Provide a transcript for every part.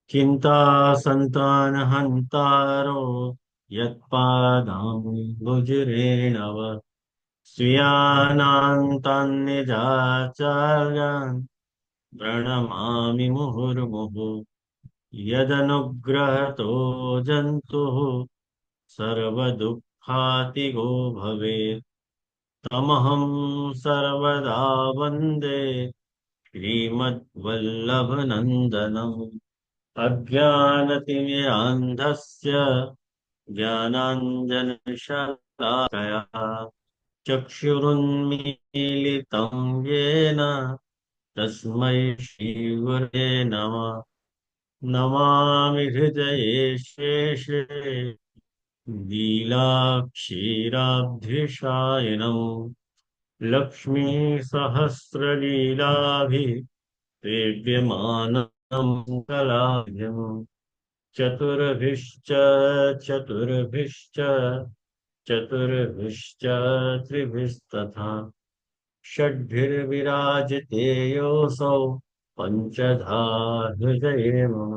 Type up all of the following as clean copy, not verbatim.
चिंता संतानहंतारो यत्पादाम्बुजरेणव स्वीयानान्तान्निजाचार्यान् प्रणमामि मुहुर्मुहुः यदनुग्रहतो जन्तुः सर्वदुःखातिगो भवेत् तमहं सर्वदा वन्दे श्रीमद्वल्लभनन्दनम् अज्ञानतिमिरान्धस्य ज्ञानाञ्जनशलाकया चक्षुरुन्मीलितं येन तस्मै श्रीगुरे नमः। नमामि हृदये शेषे लीलाक्षीराब्धिशायिनम् लक्ष्मीसहस्रलीलाभिः सेव्यमानं कलाभ्यम् चतुर्भिश्च चतुर्भिश्च त्रिभिस्तथा षड्भिर्विराजते योऽसौ पञ्चधा हृदये मम।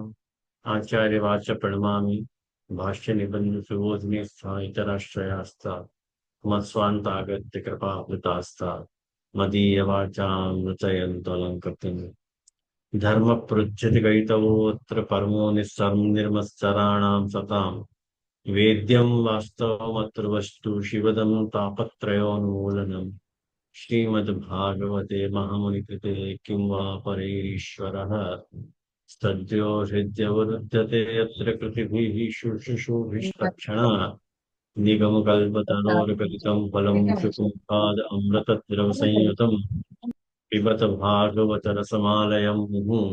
आचार्यवाच प्रणमामि भाष्य निबंध सुबोधने इतराश्रयास्ता मत्स्वान्तागत्य कृपावृतास्ता मदीयवाचां रचयन्तु धर्म पृच्छति परमो निस्सर्म निर्मत्सराणां सताम् वेद्यं वास्तवमत्र वस्तु शिवदं तापत्रयोन्मूलनम् श्रीमद्भागवते महामुनिकृते किं वा परैरीश्वरः सद्यो हृद्यवरुध्यते यत्र कृतिभिः शुश्रूषुभिस्तक्षणात् निगमकल्पतरोर्गलितं फलं सुखमुखाद अमृतद्रवसंयुतं पिबत भागवत रसमालयं मुहुः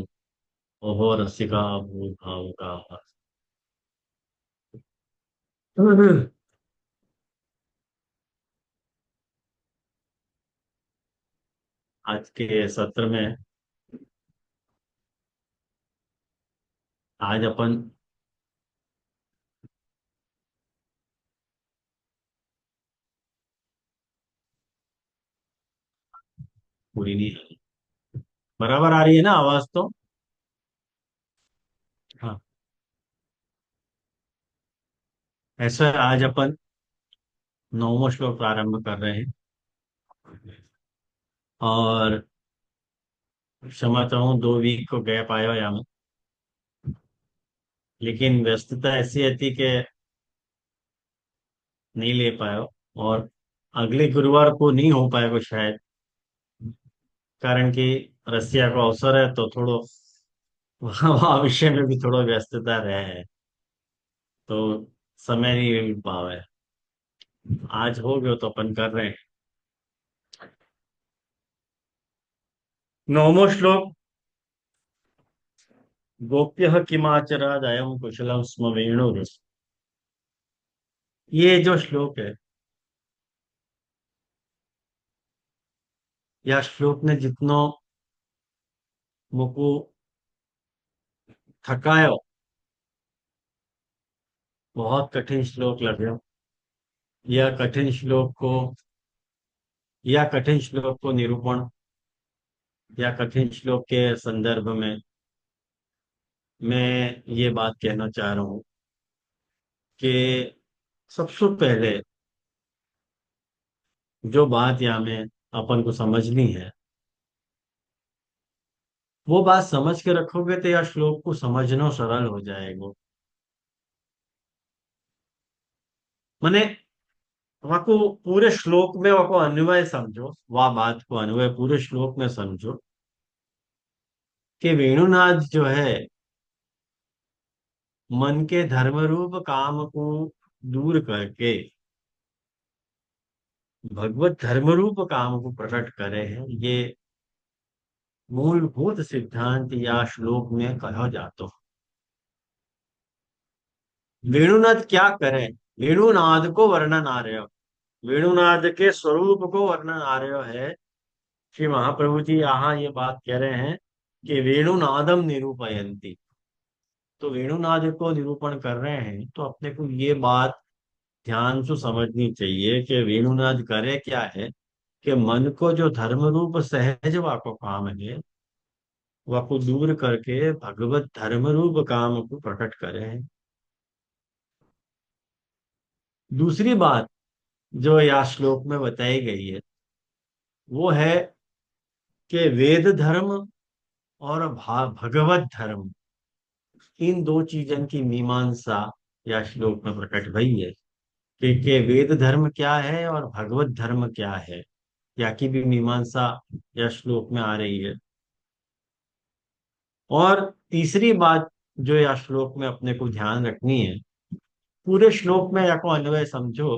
ओहो रसिका भूभावुकाः। आज के सत्र में आज अपन पूरी नहीं है। बराबर आ रही है ना आवाज तो? हाँ। ऐसा आज अपन नौवां श्लोक प्रारंभ कर रहे हैं। और क्षमा चाहूँ 2 वीक को गैप आया यहाँ में, लेकिन व्यस्तता ऐसी थी कि नहीं ले पाया। और अगले गुरुवार को नहीं हो पाएगा शायद, कारण कि रसिया को अवसर है तो थोड़ा वहाँ विषय में भी थोड़ा व्यस्तता रहे है, तो समय नहीं मिल पावा है। आज हो गयो तो अपन कर रहे हैं। नौमो श्लोक। गोप्य किमाचरादयम कुशलम स्म वेणुर। ये जो श्लोक है, या श्लोक ने जितनो मुको थकायो, बहुत कठिन श्लोक लगे। यह कठिन श्लोक को या कठिन श्लोक को निरूपण या कठिन श्लोक के संदर्भ में मैं ये बात कहना चाह रहा हूँ कि सबसे पहले जो बात यहाँ में अपन को समझनी है, वो बात समझ के रखोगे तो यह श्लोक को समझना सरल हो जाएगा। मैंने वहाँ को पूरे श्लोक में वहाँ को अन्वय समझो, वह बात को अन्वय पूरे श्लोक में समझो कि वेणुनाथ जो है मन के धर्म रूप काम को दूर करके भगवत धर्म रूप काम को प्रकट करे हैं। ये मूलभूत सिद्धांत या श्लोक में कहा जाता है। वेणुनाथ क्या करें? वेणुनाद को वर्णन आ रहे हो, वेणुनाद के स्वरूप को वर्णन आ रहे हो है। श्री महाप्रभु जी यहाँ ये बात कह रहे हैं कि वेणुनादम निरूपयंती। तो वेणुनाद को निरूपण कर रहे हैं तो अपने को ये बात ध्यान से समझनी चाहिए कि वेणुनाद करे क्या है कि मन को जो धर्म रूप सहज वाको काम है को दूर करके भगवत धर्म रूप काम को प्रकट करे हैं। दूसरी बात जो यह श्लोक में बताई गई है वो है कि वेद धर्म और भगवत धर्म, इन दो चीजों की मीमांसा या श्लोक में प्रकट भई है कि वेद धर्म क्या है और भगवत धर्म क्या है, या की भी मीमांसा या श्लोक में आ रही है। और तीसरी बात जो या श्लोक में अपने को ध्यान रखनी है, पूरे श्लोक में या को अन्वय समझो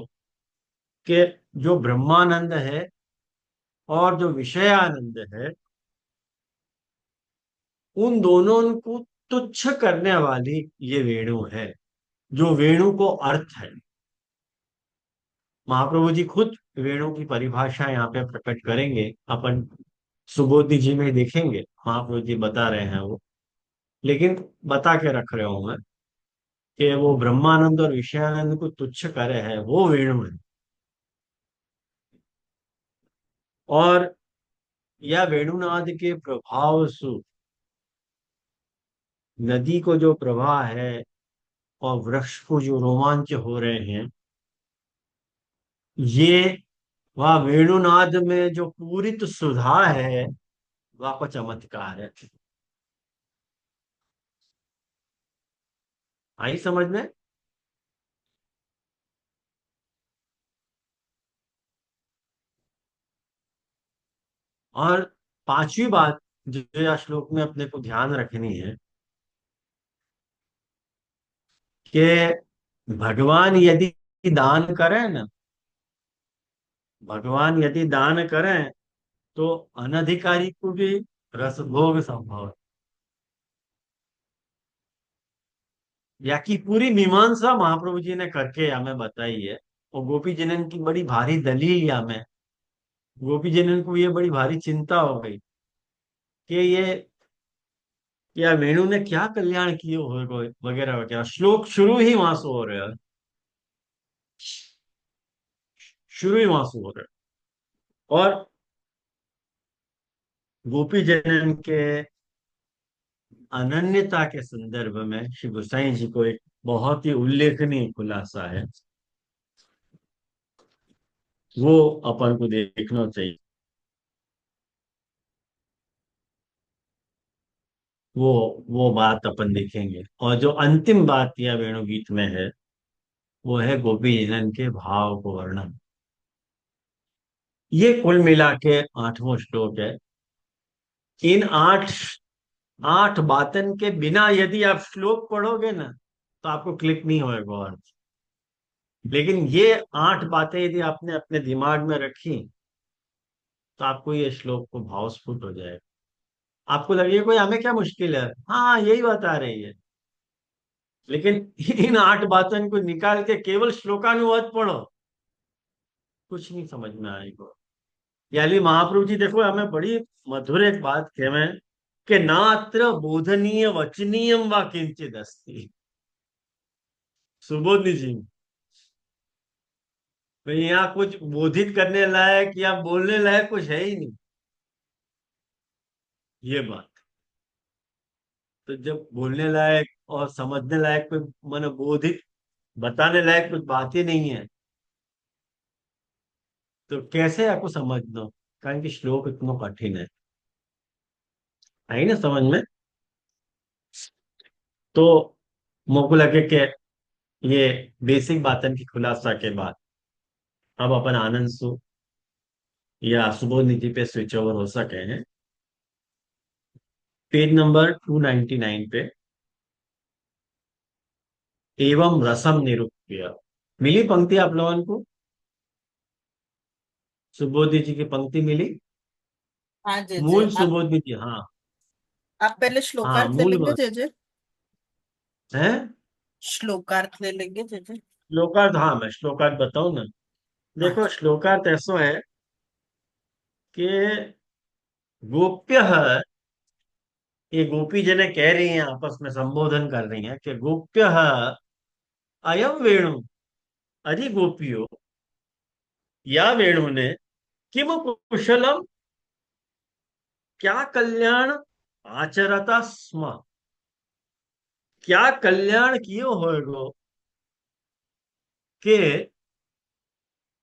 कि जो ब्रह्मानंद है और जो विषयानंद है, उन दोनों को तुच्छ करने वाली ये वेणु है, जो वेणु को अर्थ है। महाप्रभु जी खुद वेणु की परिभाषा यहाँ पे प्रकट करेंगे, अपन सुबोधि जी में देखेंगे, महाप्रभु जी बता रहे हैं वो। लेकिन बता के रख रहे हूं मैं कि वो ब्रह्मानंद और विषयानंद को तुच्छ करे है, वो वेणु है। और यह वेणुनाद के प्रभाव सु नदी को जो प्रवाह है और वृक्ष को जो रोमांच हो रहे हैं, ये वह वेणुनाद में जो पूरित सुधा है, वह को चमत्कार है। आई समझ में? और पांचवी बात जो या श्लोक में अपने को ध्यान रखनी है कि भगवान यदि दान करें ना, भगवान यदि दान करें तो अनधिकारी को भी रसभोग संभव है। या की पूरी मीमांसा महाप्रभु जी ने करके हमें बताई है। और गोपी जनन की बड़ी भारी दलील या में, गोपी जनन को ये बड़ी भारी चिंता हो गई कि ये या वेणु ने क्या कल्याण किए हो, वगैरह वगैरह। श्लोक शुरू ही वहां से हो रहा है, शुरू ही वहां से हो रहा है। और गोपी जनन के अनन्यता के संदर्भ में श्री गोसाई जी को एक बहुत ही उल्लेखनीय खुलासा है, वो अपन को देखना चाहिए। वो वो बात अपन देखेंगे। और जो अंतिम बात यह वेणुगीत में है, वो है गोपी जनन के भाव को वर्णन। ये कुल मिला के आठवां श्लोक है। इन आठ आठ बातन के बिना यदि आप श्लोक पढ़ोगे ना, तो आपको क्लिक नहीं होएगा अर्थ। लेकिन ये आठ बातें यदि आपने अपने दिमाग में रखी, तो आपको ये श्लोक को भावस्फुट हो जाएगा। आपको लगेगा कोई हमें क्या मुश्किल है, हाँ यही बात आ रही है। लेकिन इन आठ बातों को निकाल के केवल श्लोकानुवाद पढ़ो, कुछ नहीं समझ में आएगा। यानी महाप्रभु जी देखो हमें बड़ी मधुर एक बात कहे कि नात्र बोधनीय वचनीयम व किंचित अस्ति। सुबोधनी जी, भाई यहाँ कुछ बोधित करने लायक या बोलने लायक कुछ है ही नहीं। ये बात तो जब बोलने लायक और समझने लायक कोई, मन बोधित बताने लायक कुछ बात ही नहीं है, तो कैसे आपको समझना? कारण कि श्लोक इतना कठिन है। आई ना समझ में? तो मोको लगे कि ये बेसिक बातन की खुलासा के बाद अब अपन आनंद सु या सुबोध निधि पे स्विच ओवर हो सके हैं। पेज नंबर 299 पे एवं रसम निरूप्य मिली पंक्ति आप लोगों को? सुबोधि जी की पंक्ति मिली? हाँ जे जे मूल आप सुबोधि जी, हाँ। आप पहले हाँ श्लोकार्थ ले मूल लेंगे बात जे जे। है। श्लोकार्थ ले लेंगे जे जे। श्लोकार्थ, हाँ मैं श्लोकार्थ बताऊं ना। हाँ देखो जी। श्लोकार्थ ऐसा है कि गोप्य है, ये गोपी जने कह रही हैं, आपस में संबोधन कर रही हैं कि गोप्य है अयम वेणु, अरे गोपियो, या वेणु ने किम कुशलम, क्या कल्याण आचरता स्म, क्या कल्याण कियो होएगो के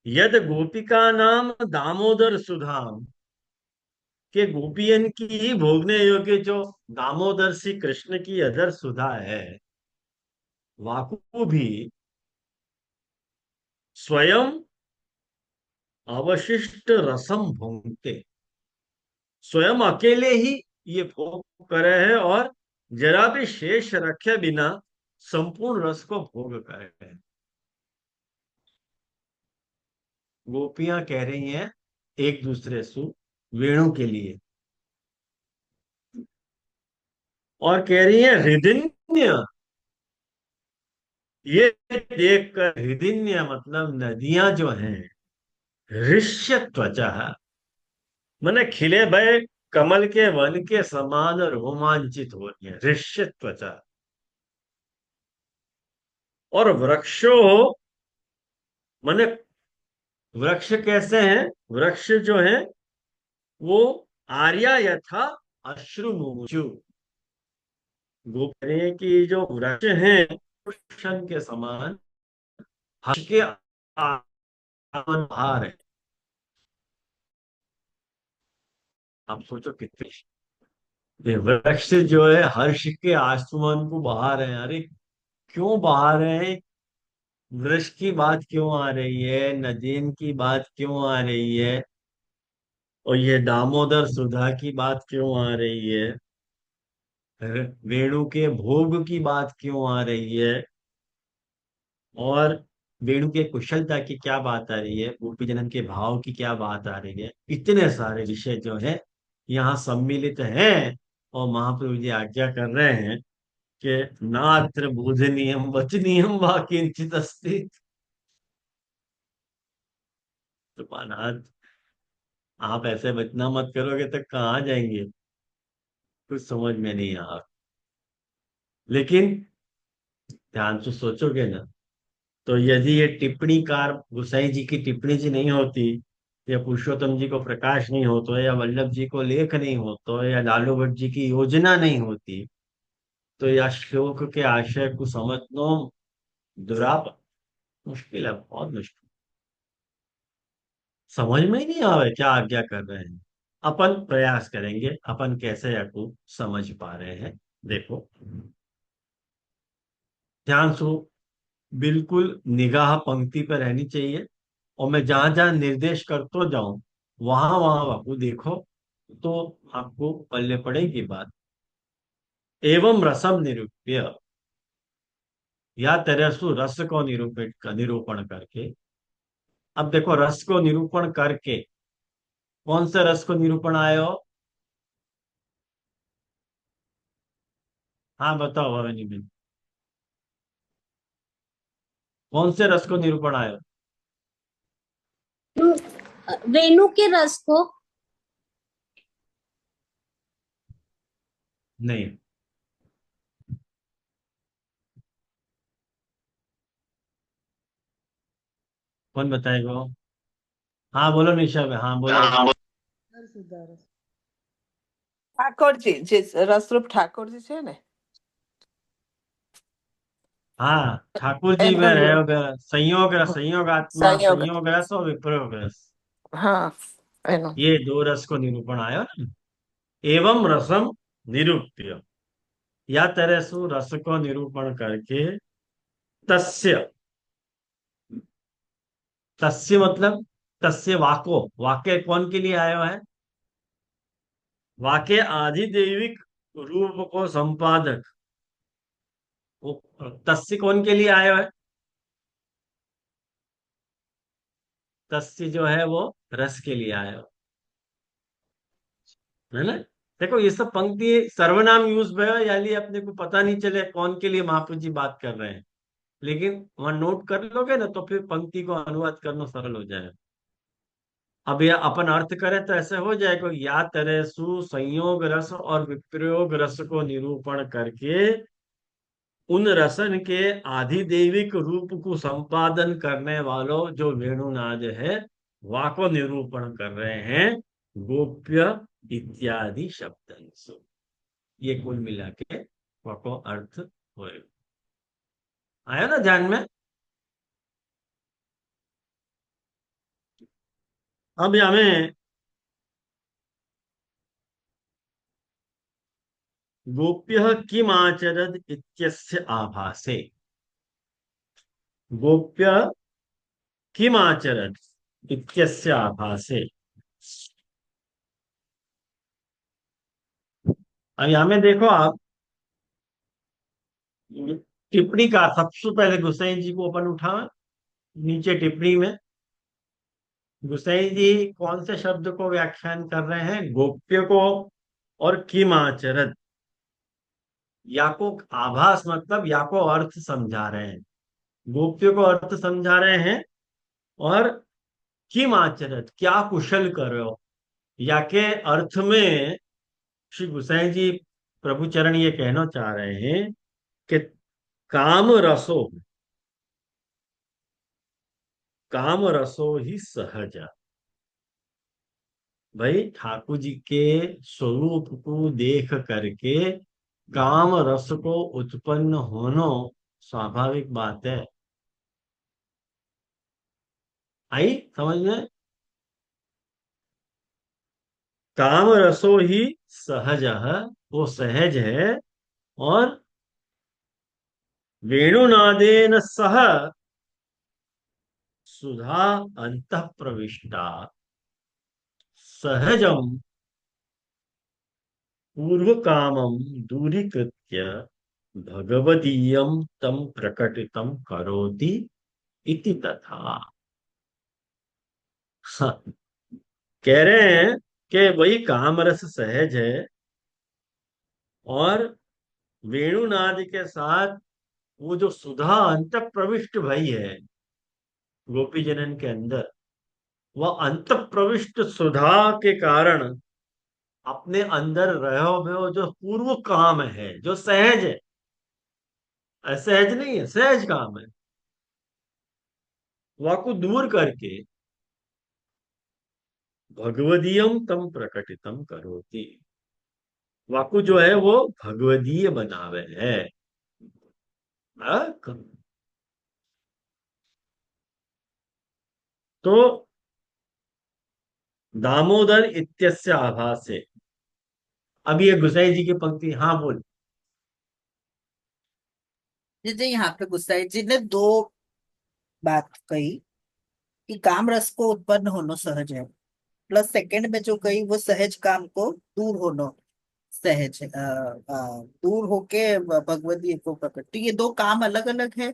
यद गोपिका नाम दामोदर सुधाम, के गोपियन की भोगने योग्य जो दामोदर श्री कृष्ण की अधर सुधा है, वाकु भी स्वयं अवशिष्ट रसम भोगते, स्वयं अकेले ही ये भोग करे है और जरा भी शेष रखे बिना संपूर्ण रस को भोग करे है। गोपियां कह रही हैं एक दूसरे से वेणु के लिए, और कह रही है हृदय, ये देखकर हृदय मतलब नदियां जो हैं, ऋष्य त्वचा, मैंने खिले भय कमल के वन के समान रोमांचित हो रही है, ऋष्य त्वचा। और वृक्षो, मैंने वृक्ष कैसे हैं, वृक्ष जो है वो आर्या यथा अश्रुमुचु, गोपनीय की जो वृक्ष हैं पुष्पन के समान हर्ष के आहार है। आप सोचो कितने ये वृक्ष जो है हर्ष के आसमान को बहा रहे हैं। अरे क्यों बहा रहे हैं, वृक्ष की बात क्यों आ रही है, नदीन की बात क्यों आ रही है, और ये दामोदर सुधा की बात क्यों आ रही है, वेणु के भोग की बात क्यों आ रही है, और वेणु के कुशलता की क्या बात आ रही है, गोपी जन्म के भाव की क्या बात आ रही है। इतने सारे विषय जो है यहाँ सम्मिलित हैं, और महाप्रभु जी आज्ञा कर रहे हैं कि नात्र बोधनीयम वचनीयम वा किंचित अस्ति। तो महाराज आप ऐसे बचना मत करोगे तो कहाँ जाएंगे, कुछ समझ में नहीं आ। लेकिन ध्यान से सोचोगे ना, तो यदि ये टिप्पणीकार गुसाई जी की टिप्पणी जी नहीं होती, या पुरुषोत्तम जी को प्रकाश नहीं होता, या वल्लभ जी को लेख नहीं होता, या लालू भट्ट जी की योजना नहीं होती, तो यह श्लोक के आशय को समझना दुराप मुश्किल है, बहुत मुश्किल। समझ में ही नहीं आवे क्या आज्ञा कर रहे हैं। अपन प्रयास करेंगे, अपन कैसे आपको समझ पा रहे हैं। देखो ध्यान सो, बिल्कुल निगाह पंक्ति पर रहनी चाहिए, और मैं जहां जहां निर्देश करते जाऊं वहां वहां बापू देखो, तो आपको पल्ले पड़ेगी बात। एवं रसम निरूप्य, या तरसु रस को निरूपण करके। अब देखो रस को निरूपण करके, कौन से रस को निरूपण आए हो, हाँ बताओ भवानी बिन, कौन से रस को निरूपण आए हो। वेणु के रस को। नहीं, कौन बताएगा। हाँ बोलो निशा, हाँ बोलो। ઠાકોરજી જે રસરૂપ ઠાકોરજી છે ને हाँ ठाकुर जी એનો में નિરૂ रहे संयोग रस, संयोग आत्मा, સંયોગ संयोग रस और विप्रयोग रस, હા એનો ये दो रस को निरूपण आयो ना। एवं रसम निरूप्य, या तरह सु रस को निरूपण करके, तस्य, तस्य मतलब तस्य वाको, वाक्य कौन के लिए आयो है, वाक्य आधिदैविक रूप को संपादक, वो तस्य कौन के लिए आयो है, तस्य जो है वो रस के लिए आयो है ना। देखो ये सब पंक्ति सर्वनाम यूज भयो, यानी अपने को पता नहीं चले कौन के लिए महाप्रभु जी बात कर रहे हैं, लेकिन वहां नोट कर लोगे ना तो फिर पंक्ति को अनुवाद करना सरल हो जाए। अब यह अपन अर्थ करें तो ऐसे हो जाएगा, या तरह सु संयोग रस और विप्रयोग रस को निरूपण करके उन रसन के आधिदैविक रूप को संपादन करने वालों जो वेणुनाद है, वा को निरूपण कर रहे हैं गोप्य इत्यादि शब्द। ये कुल मिला के वको अर्थ होएगा। आया ना ध्यान में? अब हमें गोप्य किमाचरद इत्यस्य आभासे, गोप्य किमाचरद इत्यस्य आभासे, अब यहाँ में देखो आप, टिप्पणी का सबसे पहले गोसाई जी को अपन उठावे। नीचे टिप्पणी में गोसाई जी कौन से शब्द को व्याख्यान कर रहे हैं? गोप्य को और किमाचरद, या को आभास मतलब या को अर्थ समझा रहे हैं। गोप्य को अर्थ समझा रहे हैं, और किमाचरद क्या कुशल करो, या के अर्थ में श्री गोसाई जी प्रभु चरण ये कहना चाह रहे हैं कि काम रसो, काम रसो ही सहज। भाई ठाकुर जी के स्वरूप को देख करके काम रस को उत्पन्न होना स्वाभाविक बात है। आई समझ में? काम रसो ही सहज, वो सहज है। और वेणुनादेन सह सुधा अंतः प्रविष्टा, सहजम पूर्व कामम दूरीकृत्य भगवदीयम तम प्रकटितम करोति इति तथा। हाँ, कह रहे हैं कि वही कामरस सहज है, और वेणुनाद के साथ वो जो सुधा अंत प्रविष्ट भई है गोपी जनन के अंदर, वह अंत प्रविष्ट सुधा के कारण अपने अंदर रहो भयो जो पूर्व काम है, जो सहज है, असहज नहीं है, सहज काम है, वह को दूर करके भगवदीयम तम प्रकटितम करोति, वाकु जो है वो भगवदीय बनावे है। हाँ? तो दामोदर इत्यस्य आभास से, अब ये गुसाई जी की पंक्ति, हाँ बोल। जैसे यहाँ पे गुस्साई जी ने दो बात कही कि काम रस को उत्पन्न होना सहज है, प्लस सेकंड में जो कही वो सहज काम को दूर होना सहज है, दूर होके भगवती को प्रकट। तो ये दो काम अलग अलग है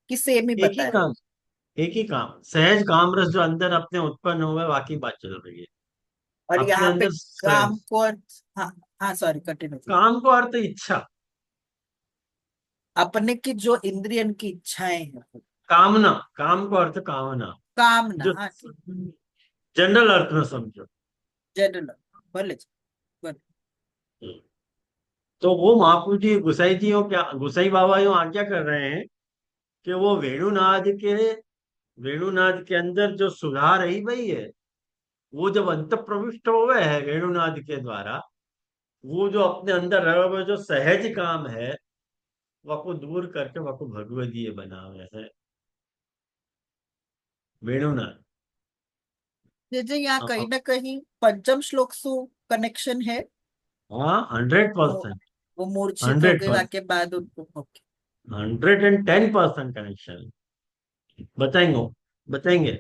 कि सेम ही एक ही बताया? काम, एक ही काम, सहज काम रस जो अंदर अपने उत्पन्न हुए, बाकी बात चल रही है और अपने यहाँ पे अंदर काम को हाँ, हाँ सॉरी कंटिन्यू। काम को अर्थ इच्छा, अपने की जो इंद्रियन की इच्छाएं हैं, कामना, काम को अर्थ कामना, कामना, जो हाँ ठीक, जनरल अर्थ में समझो। जनरल, बोले बोले। तो वो महापुरुष जी गुसाई जी हो क्या, गुसाई बाबा यो आज्ञा कर रहे हैं कि वो वेणुनाद के अंदर जो सुधार रही भई है, वो जब अंत प्रविष्ट हो गए है वेणुनाद के द्वारा, वो जो अपने अंदर रहे हुए जो सहज काम है, वह को दूर करके वह को भगवदीय बनावे है वेणुनाद। जैसे यहाँ कहीं हाँ, ना कहीं पंचम श्लोक से कनेक्शन है। 100%, वो मूर्छित हो गए 100%, के बाद उनको ओके। 110% कनेक्शन बताएंगे, बताएंगे।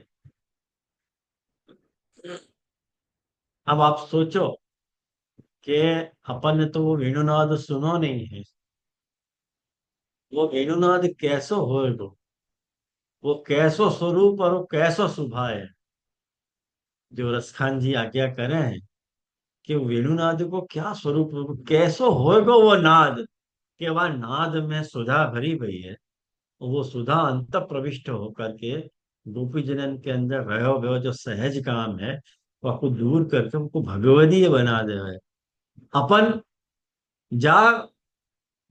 अब आप सोचो कि अपन ने तो वो वेणुनाद सुनो नहीं है, वो वेणुनाद कैसो होएगो, वो कैसो स्वरूप और वो कैसो स्वभाव है, जो रसखान जी आज्ञा करे हैं कि वेणुनाद को क्या स्वरूप होगा, कैसो होएगा वो नाद, कि वह नाद में सुधा भरी हुई है, वो सुधा अंत प्रविष्ट होकर के गोपी जनन के अंदर रहो भयो जो सहज काम है, वह को दूर करके उनको भगवदीय बना दे है। अपन जा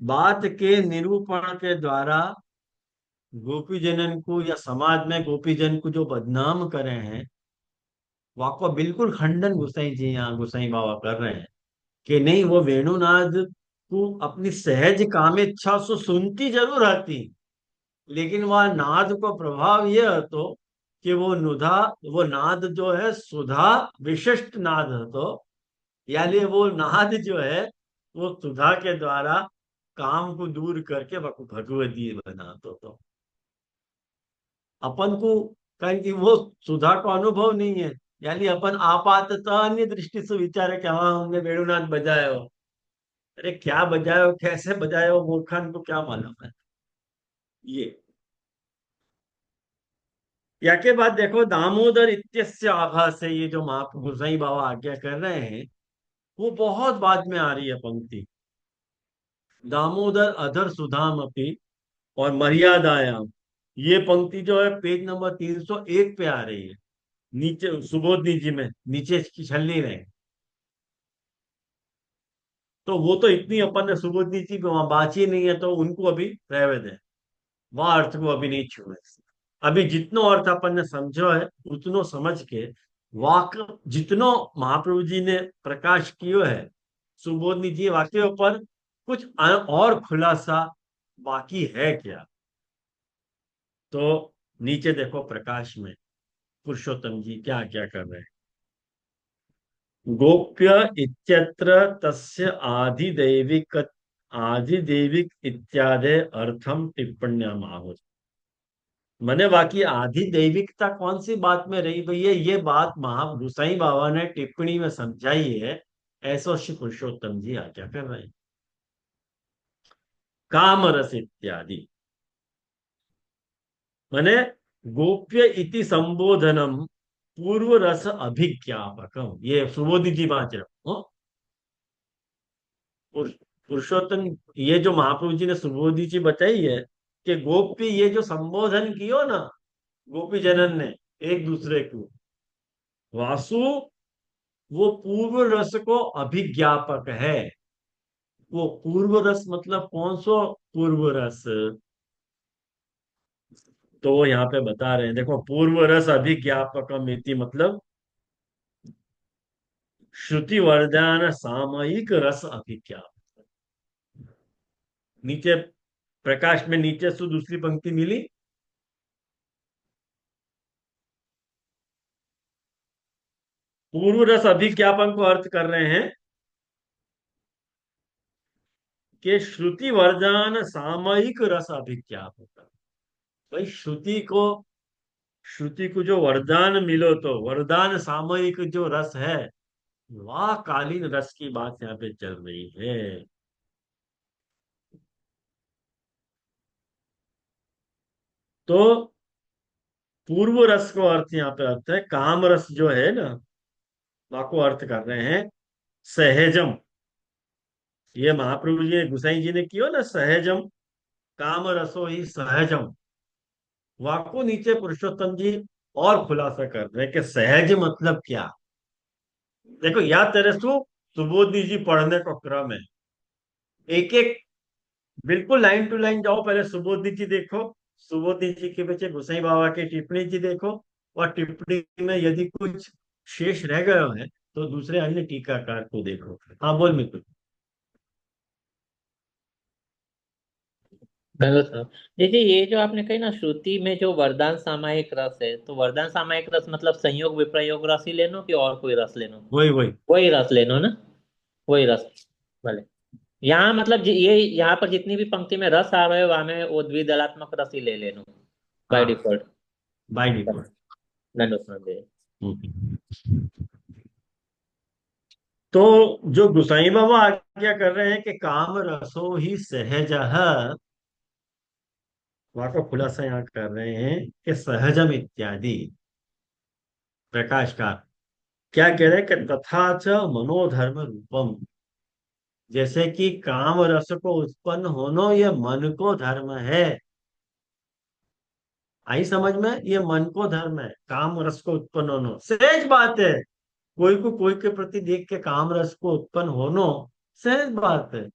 बात के निरूपण के द्वारा गोपी जनन को या समाज में गोपी जन को जो बदनाम करे हैं, वह को बिल्कुल खंडन गुसाई जी यहाँ गुसाई बाबा कर रहे हैं कि नहीं, वो वेणुनाद तू अपनी सहज कामेच्छा से सुनती जरूर आती, लेकिन वह नाद को प्रभाव यह હતો कि वो नाद जो है सुधा विशिष्ट नाद હતો, यानी वो नाद जो है वो सुधा के द्वारा काम को दूर करके वह भगवती बनातो तो अपन को, कारण कि वो सुधा को अनुभव नहीं है, यानी अपन आपातता अन्य दृष्टि से विचारे कि हाँ हमने वेणुनाथ बजाया हो। अरे क्या बजाया हो, कैसे बजाया हो, मूर्खान को क्या मालूम है ये। या के बाद देखो दामोदर इत्यस्य आभा से ये जो महा गुसाई बाबा आज्ञा कर रहे हैं वो बहुत बाद में आ रही है पंक्ति। दामोदर अधर सुधाम अपि और मर्यादायाम, ये पंक्ति जो है पेज नंबर 301 पे आ रही है, नीचे सुबोधनी जी में नीचे की छल नहीं रहे। तो वो तो इतनी अपन ने सुबोधनी जी पे वहां बाची नहीं है तो उनको अभी रहने दें, वह अर्थ को अभी नहीं छुए। अभी जितनो अर्थ अपन ने समझो है उतनो समझ के वाक जितनो महाप्रभु जी ने प्रकाश कियो है सुबोधनी जी वाक्यों पर कुछ और खुलासा बाकी है क्या। तो नीचे देखो प्रकाश में पुरुषोत्तम जी क्या क्या कर रहे हैं। गोप्य इत्यत्र तस्य आधिदैविक इत्यादि अर्थम टिप्पण्याम आहुः। मैंने बाकी आधी दैविकता कौन सी बात में रही भैया, ये बात महा गुसाई बाबा ने टिप्पणी में समझाई है, ऐसो श्री पुरुषोत्तम जी आज्ञा कर रहे हैं। काम रस इत्यादि मैंने गोप्य इति संबोधनम पूर्व रस अभिज्ञापकम, ये सुबोधि जी बात रहे हो। पुरुषोत्तम ये जो महाप्रभु जी ने सुबोधि जी बताई है कि गोप्य ये जो संबोधन कियो ना गोपी जनन ने एक दूसरे को, वासु वो पूर्व रस को अभिज्ञापक है। वो पूर्व रस मतलब कौन सो पूर्व रस, तो वो यहाँ पे बता रहे हैं देखो पूर्व रस अभिज्ञापकम इति मतलब श्रुति वरदान सामयिक रस अभिज्ञापक। नीचे प्रकाश में नीचे से दूसरी पंक्ति मिली, पूर्व रस अभिज्ञापन को अर्थ कर रहे हैं कि श्रुति वरदान सामयिक रस अभिज्ञापक। भाई श्रुति को जो वरदान मिलो तो वरदान सामयिक जो रस है वह कालीन रस की बात यहाँ पे चल रही है। तो पूर्व रस को अर्थ यहाँ पे अर्थ है काम रस जो है ना वह को अर्थ कर रहे हैं सहजम। ये महाप्रभु जी गुसाई जी ने किया ना सहजम, काम रसो ही सहजम, वह को नीचे पुरुषोत्तम जी और खुलासा कर रहे हैं कि सहज मतलब क्या। देखो या तेरे सुबोधि जी पढ़ने को क्रम है, एक एक बिल्कुल लाइन टू लाइन जाओ, पहले सुबोधि जी देखो, सुबोधि जी के पीछे गुसाई बाबा की टिप्पणी जी देखो, और टिप्पणी में यदि कुछ शेष रह गए हैं तो दूसरे अन्य टीकाकार को देखो। हाँ बोल मित्र। Hello sir. देखिए ये जो आपने कही ना श्रुति में जो वरदान सामायिक रस है, तो वरदान सामायिक रस मतलब संयोग विप्रयोग रस ही लेनो कि और कोई रस लेनो? वही वही वही रस लेनो ना, वही रस। भले यहाँ मतलब ये यहाँ पर जितनी भी पंक्ति में रस आ रहे हो वहां में वो द्विदलात्मक रस ही ले लेनो बाय हाँ डिफॉल्ट। By default. नंदोस्मरण। तो जो गुसाई बाबा क्या कर रहे हैं कि काम रसो ही सहज, वहां का खुलासा यहाँ कर रहे हैं कि सहजम इत्यादि प्रकाश का क्या कह रहे हैं कि तथा च मनोधर्म रूपम, जैसे कि काम रस को उत्पन्न होना ये मन को धर्म है। आई समझ में, ये मन को धर्म है काम रस को उत्पन्न होना सहज बात है। कोई को कोई के प्रति देख के काम रस को उत्पन्न होना सहज बात है,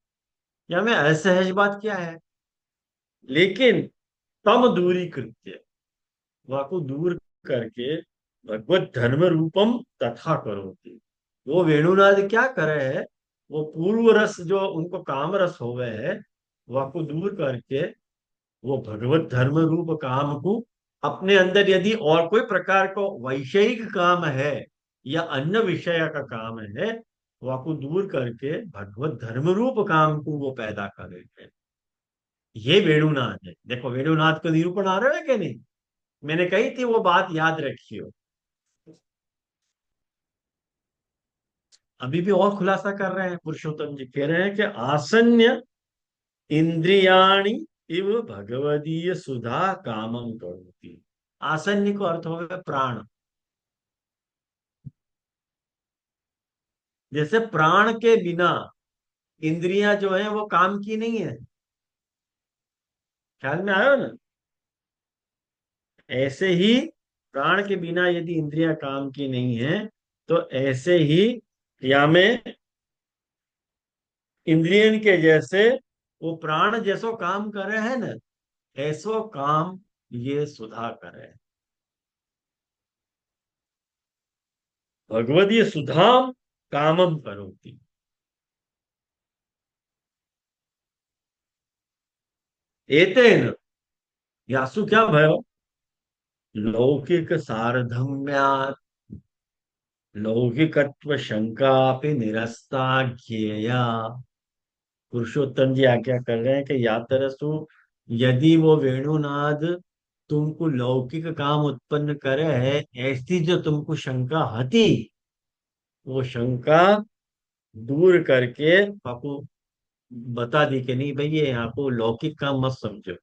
या में असहज बात क्या है। लेकिन तम दूरी कृत्य, वह को दूर करके भगवत धर्म रूपम तथा करोति, वो वेणुनाद क्या करे है, वो पूर्व रस जो उनको काम रस हो गए है, वह को दूर करके वो भगवत धर्म रूप काम को अपने अंदर, यदि और कोई प्रकार को वैषयिक काम है या अन्य विषय का काम है, वह को दूर करके भगवत धर्म रूप काम को वो पैदा करेंगे। ये वेणुनाथ है। देखो वेणुनाथ को निरूपण आ रहा है कि नहीं? मैंने कही थी वो बात, याद रखियो। अभी भी और खुलासा कर रहे हैं पुरुषोत्तम जी, कह रहे हैं कि आसन्य इंद्रियाणि इव भगवदीय सुधा कामम करोति। आसन्य को अर्थ हो गया प्राण। जैसे प्राण के बिना इंद्रियां जो है वो काम की नहीं है, ख्याल में आयो ना? ऐसे ही प्राण के बिना यदि इंद्रियां काम की नहीं है, तो ऐसे ही या में इंद्रियन के जैसे वो प्राण जैसो काम करे है ना, ऐसो काम ये सुधा करे। भगवदीय सुधाम कामम करोति। एतेन यासु क्या भयो? लौकिक सारधम्यात् लौकिकत्व शंका पे निरस्ता ज्ञेया। पुरुषोत्तम जी आज्ञा कर रहे हैं कि या तरसु, यदि वो वेणुनाद तुमको लौकिक काम उत्पन्न करे है, ऐसी जो तुमको शंका हती, वो शंका दूर करके आपको बता दी कि नहीं भाई, ये यहाँ को लौकिक काम मत समझो।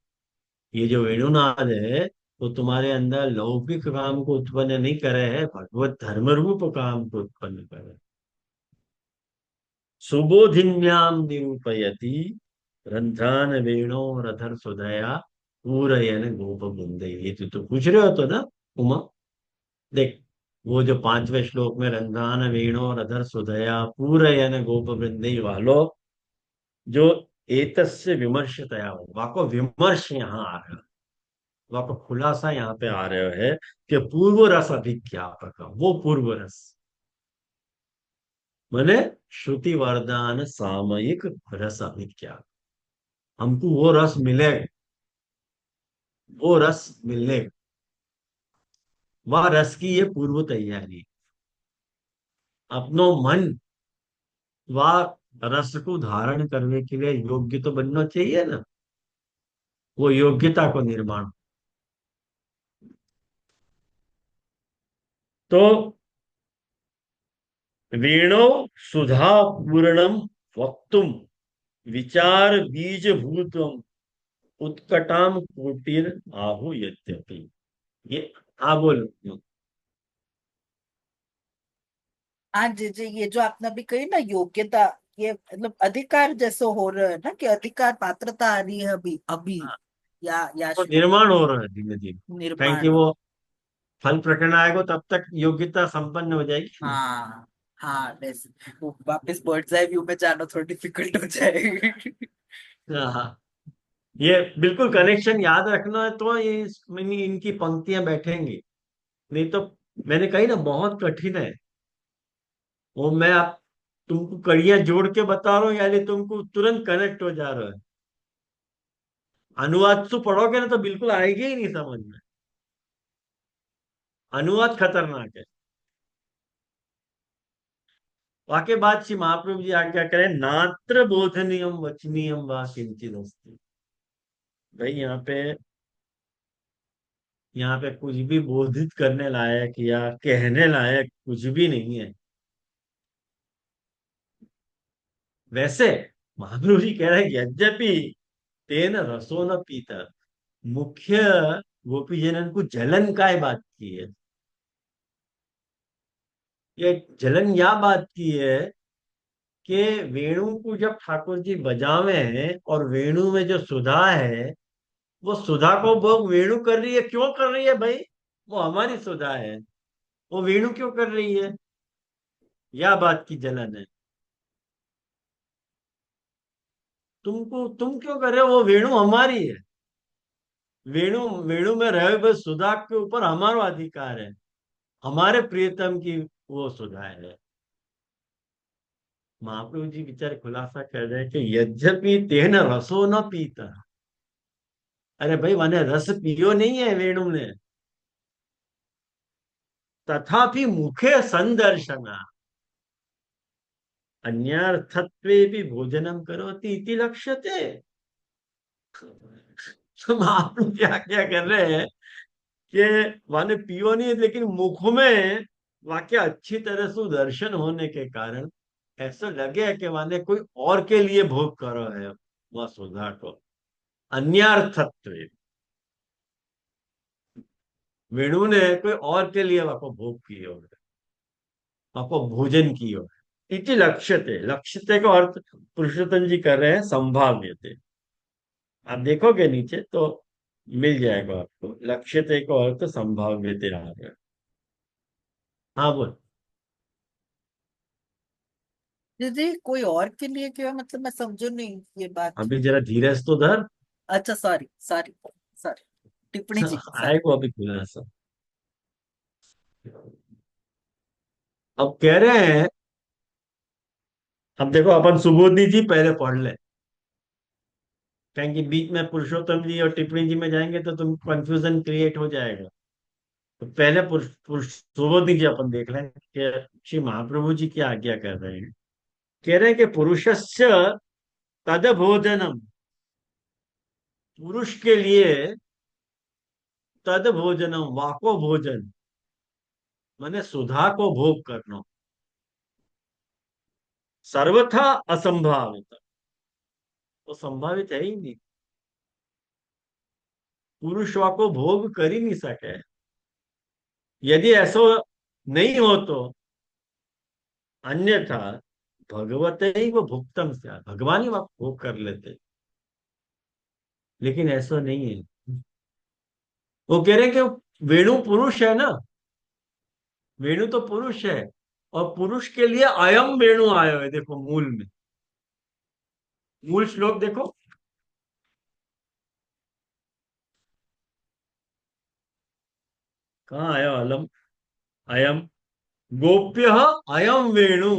ये जो वेणुनाद है वो तुम्हारे अंदर लौकिक काम को उत्पन्न नहीं करे है, भगवत धर्म रूप काम को उत्पन्न करे। सुबोधिन्याम निरूपयति रंध्रान वेणो रथर सुधया पूरयन गोप बुंदे। ये तो पूछ रहे हो तो ना उमा? देख, वो जो पांचवें श्लोक में रंध्रान वेणो रथर सुधया पूरयन गोप वृंदे वालो, जो एतस्य विमर्शतया हो, वाको विमर्श यहाँ आ रहा है, वाको खुलासा यहाँ पे आ रहे है कि पूर्व रस अभिज्ञापक, वो पूर्व रस मैंने श्रुति वरदान सामयिक रस अभिज्ञापक, हमको वो रस मिले, वो रस मिलने, वह रस की ये पूर्व तैयारी। अपनो मन वह रस को धारण करने के लिए योग्य तो बनना चाहिए ना, वो योग्यता को निर्माण। तो वेणो सुधा पूर्णम वक्तुम विचार बीज भूतम उत्कटाम कोटिर आहु यद्यपि। ये बोल। हाँ जी जी, ये जो आपने अभी कही ना योग्यता, ये मतलब अधिकार जैसे हो रहा है ना, कि अधिकार पात्रता आ रही है अभी अभी, हाँ, या तो शुरू निर्माण हो रहा है धीमे धीमे। कहीं कि निर्माण हो। वो फल प्रकरण आएगा तब तक योग्यता संपन्न हो जाएगी। हाँ हाँ, वैसे वो वापस बर्ड्स आई व्यू में जाना थोड़ा डिफिकल्ट हो जाएगा। हाँ, ये बिल्कुल कनेक्शन याद रखना है तो ये इनकी पंक्तियां बैठेंगी, नहीं तो मैंने कही ना बहुत कठिन है वो। मैं आप तुमको कड़ियां जोड़ के बता रहा हूँ, यानी तुमको तुरंत कनेक्ट हो जा रहा है। अनुवाद तो पढ़ोगे ना तो बिल्कुल आएगी ही नहीं समझ में। अनुवाद खतरनाक है। वाक्य बात श्री महाप्रभु जी आज्ञा करें, नात्र बोधनियम वचनीयम व किंचित अस्ति। भाई यहाँ पे कुछ भी बोधित करने लायक या कहने लायक कुछ भी नहीं है। वैसे महाप्रभु जी कह रहे हैं, यद्यपि तेन रसो न पीता, मुख्य गोपी जनन को जलन काय बात की है। ये जलन या बात की है कि वेणु को जब ठाकुर जी बजावे हैं और वेणु में जो सुधा है, वो सुधा को वो वेणु कर रही है, क्यों कर रही है भाई? वो हमारी सुधा है, वो वेणु क्यों कर रही है? या बात की जलन है। तुम क्यों कर रहे हो? वो वेणु हमारी है। वेणु वेणु में रहे हुए सुधा के ऊपर हमारा अधिकार है, हमारे प्रियतम की वो सुधा है। महाप्रभु जी बेचारे खुलासा कर रहे हैं कि यद्यपि तेन रसो न पीता। अरे भाई माने रस पियो नहीं है वेणु ने, तथापि मुखे संदर्शना अन्यर्थत्वेपि भोजनम करोति इति लक्ष्यते। तो महाप्रभु क्या क्या कर रहे हैं कि माने पियो नहीं लेकिन मुख में वाक्य अच्छी तरह से दर्शन होने के कारण ऐसा लगे कि माने कोई और के लिए भोग करो है वह सुधा को। अन्यार्थत्व, वेणु ने कोई और के लिए वह भोग किए हो, वह भोजन किए हो। इति लक्ष्यते, लक्ष्यते का अर्थ पुरुषोत्तम जी कर रहे हैं संभाव्यते। आप देखोगे नीचे तो मिल जाएगा आपको, लक्ष्यते का अर्थ संभाव्यते आ गया। हाँ बोल। दीदी कोई और के लिए क्या मतलब, मैं समझू नहीं ये बात। अभी जरा धीरज तो धर। अच्छा सॉरी सॉरी सॉरी, टिप्पणी जी सॉरी। आएगा अभी खुलासा। अब कह रहे हैं, अब देखो अपन सुबोधनी जी पहले पढ़ ले, कहेंगे बीच में पुरुषोत्तम जी और टिप्पणी जी में जाएंगे तो तुम कंफ्यूजन क्रिएट हो जाएगा। तो पहले सुबोधनी जी अपन देख लें कि श्री महाप्रभु जी क्या आज्ञा कर रहे हैं। कह रहे हैं कि पुरुषस्य तद भोजनम, पुरुष के लिए तद भोजनम, वाको भोजन माने सुधा को भोग करना, सर्वथा असंभावित, तो संभावित है ही नहीं। पुरुष वाको भोग कर ही नहीं सके। यदि ऐसा नहीं हो तो अन्यथा भगवते ही वो भुक्तम से, भगवान ही वह भोग कर लेते, लेकिन ऐसा नहीं है। वो कह रहे हैं कि वेणु पुरुष है ना, वेणु तो पुरुष है, और पुरुष के लिए अयम वेणु आयो है। देखो मूल में, मूल श्लोक देखो, कहाँ आया अलम, अयम गोप्य अयम वेणु।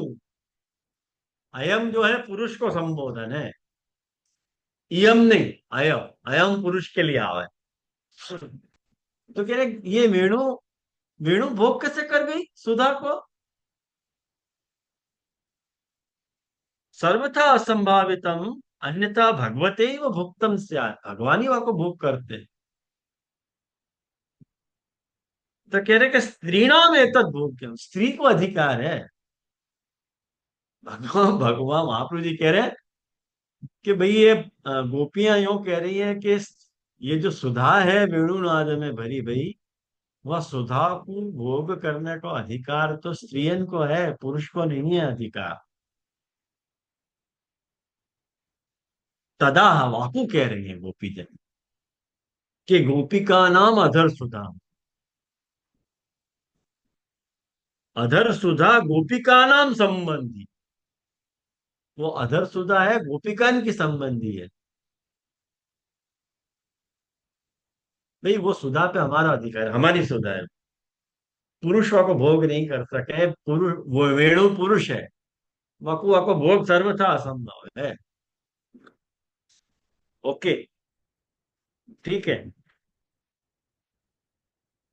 अयम जो है पुरुष को संबोधन है, इयम नहीं, अयम, अयम पुरुष के लिए आवा है। तो कह रहे ये वेणु, वेणु भोग कैसे कर गई सुधा को, सर्वथा असंभावितम, अन्यथा भगवते ही वो भुक्तम स्यात्, भगवान ही वहां को भोग करते। तो कह रहे कि स्त्रीणाम एतद भोग्यम, स्त्री को अधिकार है। भगवान भगवान महाप्रभु जी कह रहे हैं कि भाई ये गोपियां यूं कह रही है कि ये जो सुधा है वेणुनाद में भरी भई, वह सुधा को भोग करने का अधिकार तो स्त्रियन को है, पुरुष को नहीं है अधिकार। तदा वाकु कह रही है गोपी जन कि गोपिका नाम अधर सुधा, अधर सुधा गोपिका नाम संबंधी, वो अधर सुधा है गोपिकान की संबंधी है। भाई वो सुधा पे हमारा अधिकार है, हमारी सुधा है, पुरुषों को भोग नहीं कर सके, पुरुष वो वेणु पुरुष है, वकुआ को भोग सर्वथा असंभव है। ओके, ठीक है।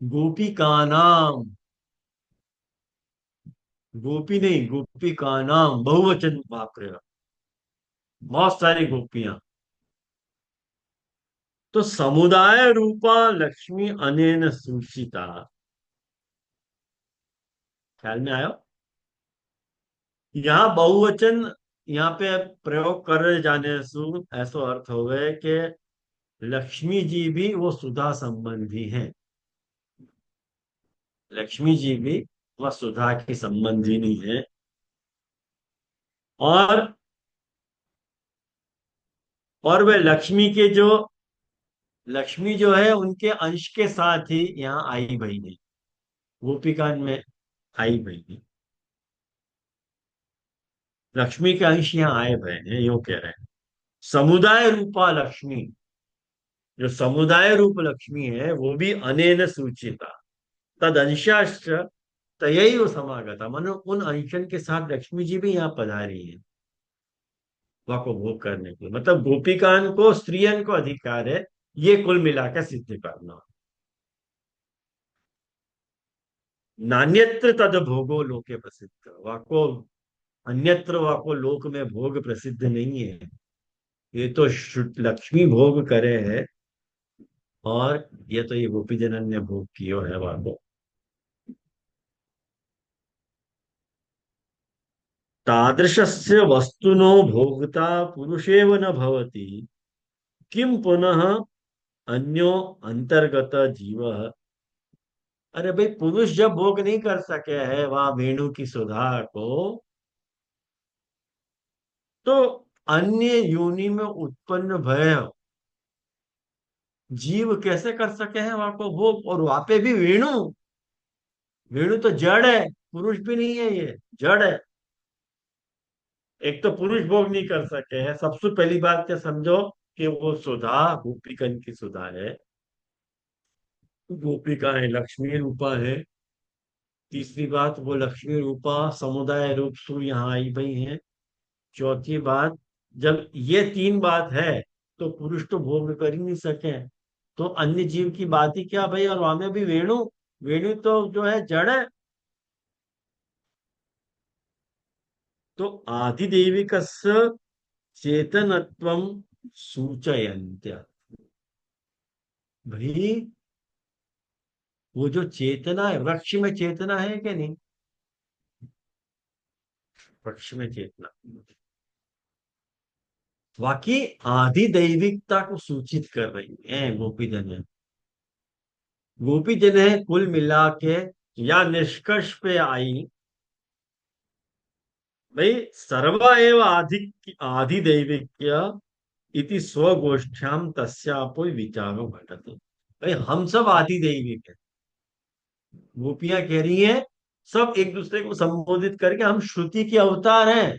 गोपी का नाम, गोपी नहीं गोपी का नाम बहुवचन वाक्य, बहुत सारी गोपियां। तो समुदाय रूपा लक्ष्मी अनेन सूचिता, ख्याल में आयो। यहाँ बहुवचन यहाँ पे प्रयोग करे जाने से ऐसा अर्थ हो गए कि लक्ष्मी जी भी वो सुधा संबंधी हैं, लक्ष्मी जी भी वह सुधा की संबंधिनी है। और वे लक्ष्मी के जो, लक्ष्मी जो है उनके अंश के साथ ही यहाँ आई भई है, गोपिकान में आई भई है, लक्ष्मी के अंश यहाँ आए भय हैं, यो कह रहे हैं। समुदाय रूपा लक्ष्मी, जो समुदाय रूप लक्ष्मी है वो भी अनेन सूचिता, तद अंशाश्च तयैव समागता, मानो उन अंशन के साथ लक्ष्मी जी भी यहाँ पधारी है। वह को भोग करने के, मतलब गोपिकान को, स्त्रियन को अधिकार है ये कुल मिलाकर सिद्ध करना। नान्यत्र तद भोगो लोके प्रसिद्ध, वह को अन्यत्र, वह को लोक में भोग प्रसिद्ध नहीं है। ये तो लक्ष्मी भोग करे है, और ये तो ये गोपी जनन ने भोग कियो है वह को। तादृशस्य वस्तुनो भोक्ता पुरुषेव न भवति, किम पुनः अन्यो अंतर्गत जीव। अरे भाई, पुरुष जब भोग नहीं कर सके है वहां वेणु की सुधा को, तो अन्य योनि में उत्पन्न भय जीव कैसे कर सके हैं वहां को भोग? और वहां पे भी वेणु, वेणु तो जड़ है, पुरुष भी नहीं है, ये जड़ है। एक तो पुरुष भोग नहीं कर सके हैं, सबसे पहली बात क्या समझो, कि वो सुधा गोपीकन की सुधा है, गोपिका है, लक्ष्मी रूपा है। तीसरी बात, वो लक्ष्मी रूपा समुदाय रूप सु यहाँ आई हुई है। चौथी बात, जब ये तीन बात है तो पुरुष तो भोग कर ही नहीं सके, तो अन्य जीव की बात ही क्या भाई? और वहां में भी वेणु, वेणु तो जो है जड़ है। तो आदिदेविकस्य चेतनत्वं सूचयन्त्य, भाई वो जो चेतना है, वृक्ष में चेतना है कि नहीं? वृक्ष में चेतना, बाकी आदि दैविकता को सूचित कर रही है गोपी जन। गोपी जन है कुल मिला के या निष्कर्ष पे आई, भाई सर्वा एव आदि दैविक्य इति स्वगोष्ठ्याम तस्यापो विचारो घटते। भाई हम सब आदि दैविक है, गोपियां कह रही हैं, सब एक दूसरे को संबोधित करके हम श्रुति के अवतार हैं,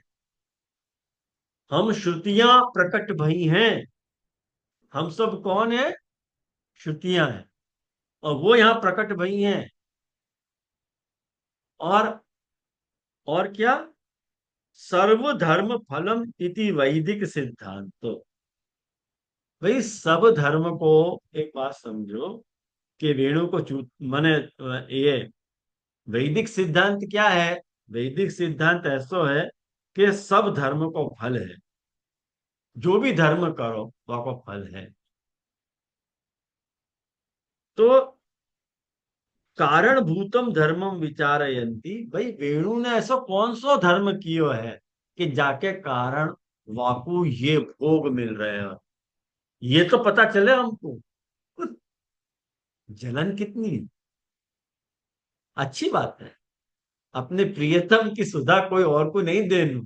हम श्रुतियां प्रकट भई हैं। हम सब कौन है? श्रुतियां हैं, और वो यहाँ प्रकट भई हैं। और और क्या? सर्वधर्म फलम इति वैदिक सिद्धांत। भाई सब धर्म को, एक बात समझो, कि वेणु को चू माने ये वैदिक सिद्धांत क्या है? वैदिक सिद्धांत ऐसा है कि सब धर्म को फल है, जो भी धर्म करो वह को फल है। तो कारण भूतम धर्मम विचारयंती, भाई वेणु ने ऐसा कौन सा धर्म कियो है कि जाके कारण वाकु ये भोग मिल रहे हैं? ये तो पता चले हमको। जलन कितनी अच्छी बात है, अपने प्रियतम की सुधा कोई और को नहीं देनु,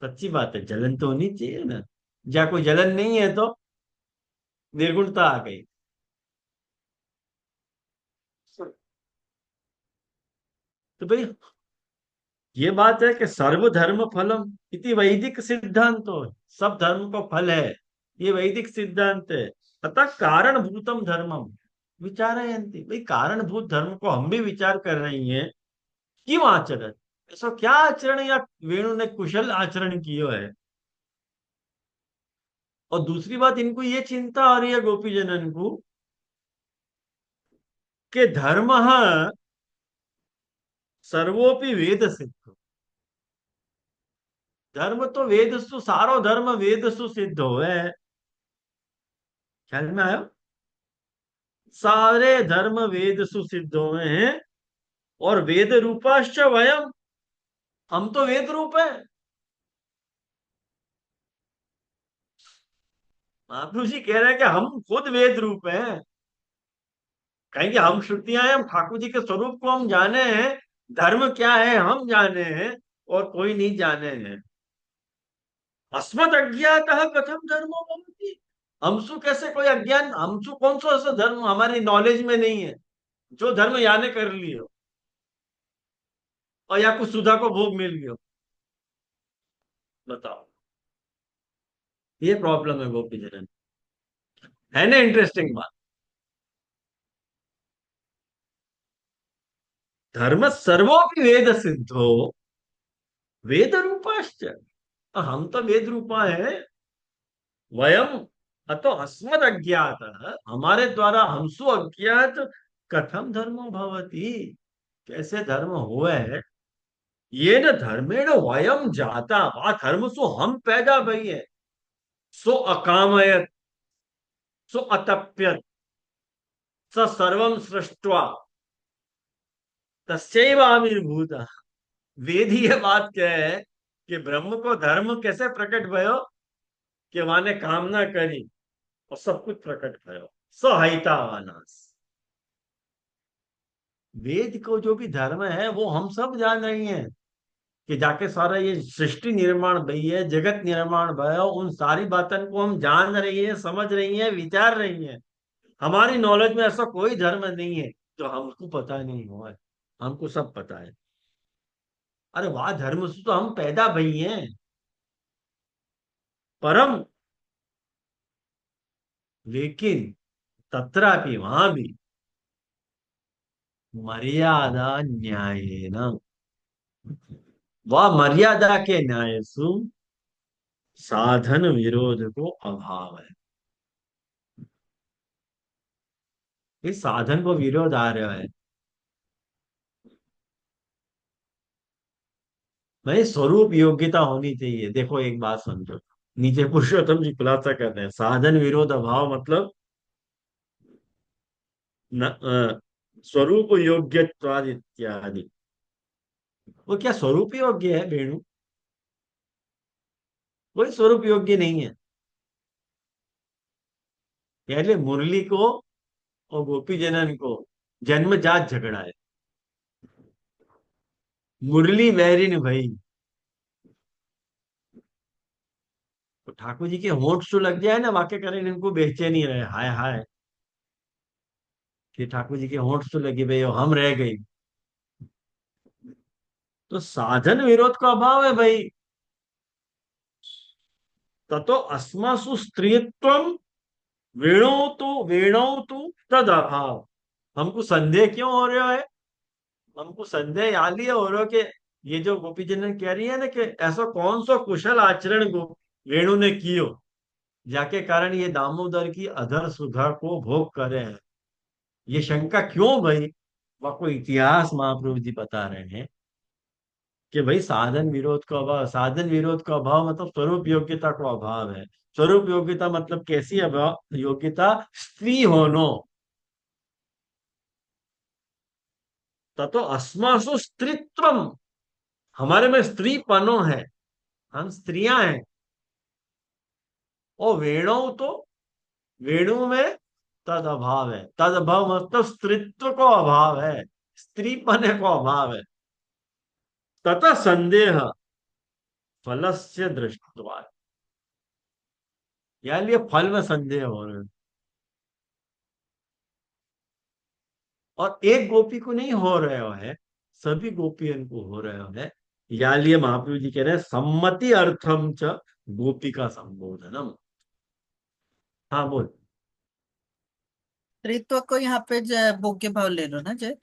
सच्ची बात है, जलन तो होनी चाहिए ना। या कोई जलन नहीं है तो निर्गुणता आ गई। तो भाई ये बात है कि सर्वधर्म फलम इति वैदिक सिद्धांत हो, सब धर्म को फल है, ये वैदिक सिद्धांत है। अतः कारण भूतम धर्मम विचारयंती, भाई कारणभूत धर्म को हम भी विचार कर रही हैं। क्यों आचरण, ऐसा क्या आचरण या वेणु ने कुशल आचरण किया है? और दूसरी बात, इनको ये चिंता आ रही है गोपी जनन को कि धर्म सर्वोपि वेद सिद्ध, धर्म तो वेद सु, सारो धर्म वेद सु सिद्ध हो है। ख्याल में आयो? सारे धर्म वेद सु सिद्ध हुए हैं, और वेद रूपाश्च वयम, हम तो वेद रूप है। महाप्रभु जी कह रहे हैं कि हम खुद वेद रूप हैं, कहेंगे हम श्रुतियां हैं, हम ठाकुर जी के स्वरूप को हम जाने हैं, धर्म क्या है हम जाने हैं, और कोई नहीं जाने हैं। अस्मत् अज्ञात कथम धर्मो भवति, हमसु कैसे कोई अज्ञान, हमसु कौन सा ऐसा धर्म हमारी नॉलेज में नहीं है जो धर्म याने कर लियो, और या कुछ सुधा को भोग मिल गयो? बताओ, ये प्रॉब्लम है गोपी जन, है ना? इंटरेस्टिंग बात। धर्म सर्वोपि वेद सिद्धो वेद रूपाश्च, हम तो वेद रूपा है। वयम अतो अस्मद अज्ञात, हमारे द्वारा हमसु अज्ञात कथम धर्मो भवति, कैसे धर्म हुए है। ये न धर्मेण वयम जाता, वा धर्म सु हम पैदा भई है। सो अकामयत, सो अतप्यत, स सर्वम सृष्ट्वा तस्यैव आविर्भूत। वेद ही ये बात कहे है कि ब्रह्म को धर्म कैसे प्रकट भयो, कि माने कामना करी और सब कुछ प्रकट भयो। सहायता वानास, वेद को जो भी धर्म है वो हम सब जान रही हैं, कि जाके सारा ये सृष्टि निर्माण भई है, जगत निर्माण भयो, उन सारी बातों को हम जान रही है, समझ रही है, विचार रही है। हमारी नॉलेज में ऐसा कोई धर्म नहीं है जो हमको पता नहीं हुआ है, हमको सब पता है। अरे वाह, धर्म से तो हम पैदा भई हैं। परम, लेकिन तत्रापि, वहां भी मर्यादा न्यायेन, वह मर्यादा के न्याय से साधन विरोध को अभाव है। इस साधन को विरोध आ रहा है। भाई स्वरूप योग्यता होनी चाहिए। देखो एक बात समझो, नीचे पुरुषोत्तम जी खुलासा कर रहे हैं, साधन विरोध अभाव मतलब स्वरूप योग्यत्वाद इत्यादि। वो क्या स्वरूप योग्य है वेणु? कोई स्वरूप योग्य नहीं है। पहले मुरली को और गोपी जनन को जन्मजात झगड़ा है। मुरली मैरिन भाई, तो ठाकुर जी के होंठ जो लग जाए ना, वाक्य करें इनको बेचे नहीं रहे, हाय हाय, कि ठाकुर जी के होंठ तो लगे भाई और हम रह गई। तो साधन विरोध का अभाव है भाई। ततो अस्मासु स्त्रीत्वम वेणो तो, वेणो तो तद अभाव। हमको संदेह क्यों हो रहा है? हमको संदेह याली हो रहा है कि ये जो गोपी जनन कह रही है ना, कि ऐसा कौन सा कुशल आचरण वेणु ने कियो, जाके कारण ये दामोदर की अधर सुधा को भोग करे हैं। ये शंका क्यों भाई? वह कोई इतिहास महाप्रभु जी बता रहे हैं कि भाई साधन विरोध का अभाव, साधन विरोध का अभाव मतलब स्वरूप योग्यता का अभाव है। स्वरूप योग्यता मतलब कैसी अभाव योग्यता? स्त्री होनो। ततो अस्मासु स्त्रीत्वम, हमारे में स्त्री पनो है, हम स्त्रियां हैं। और वेणु तो, वेणु में तद अभाव है। तद अभाव मतलब स्त्रीत्व को अभाव है, स्त्री पने को अभाव है। तथा संदेह फलस्य दृष्टवा, यानी ये फल में संदेह हो रहे हैं। और एक गोपी को नहीं हो रहा है, सभी गोपियन को हो रहा है। या लिए महाप्रभु जी कह रहे हैं सम्मति अर्थम च गोपिका संबोधनम। हाँ बोल। त्रित्व को यहाँ पे भोग्य भाव ले लो ना जय।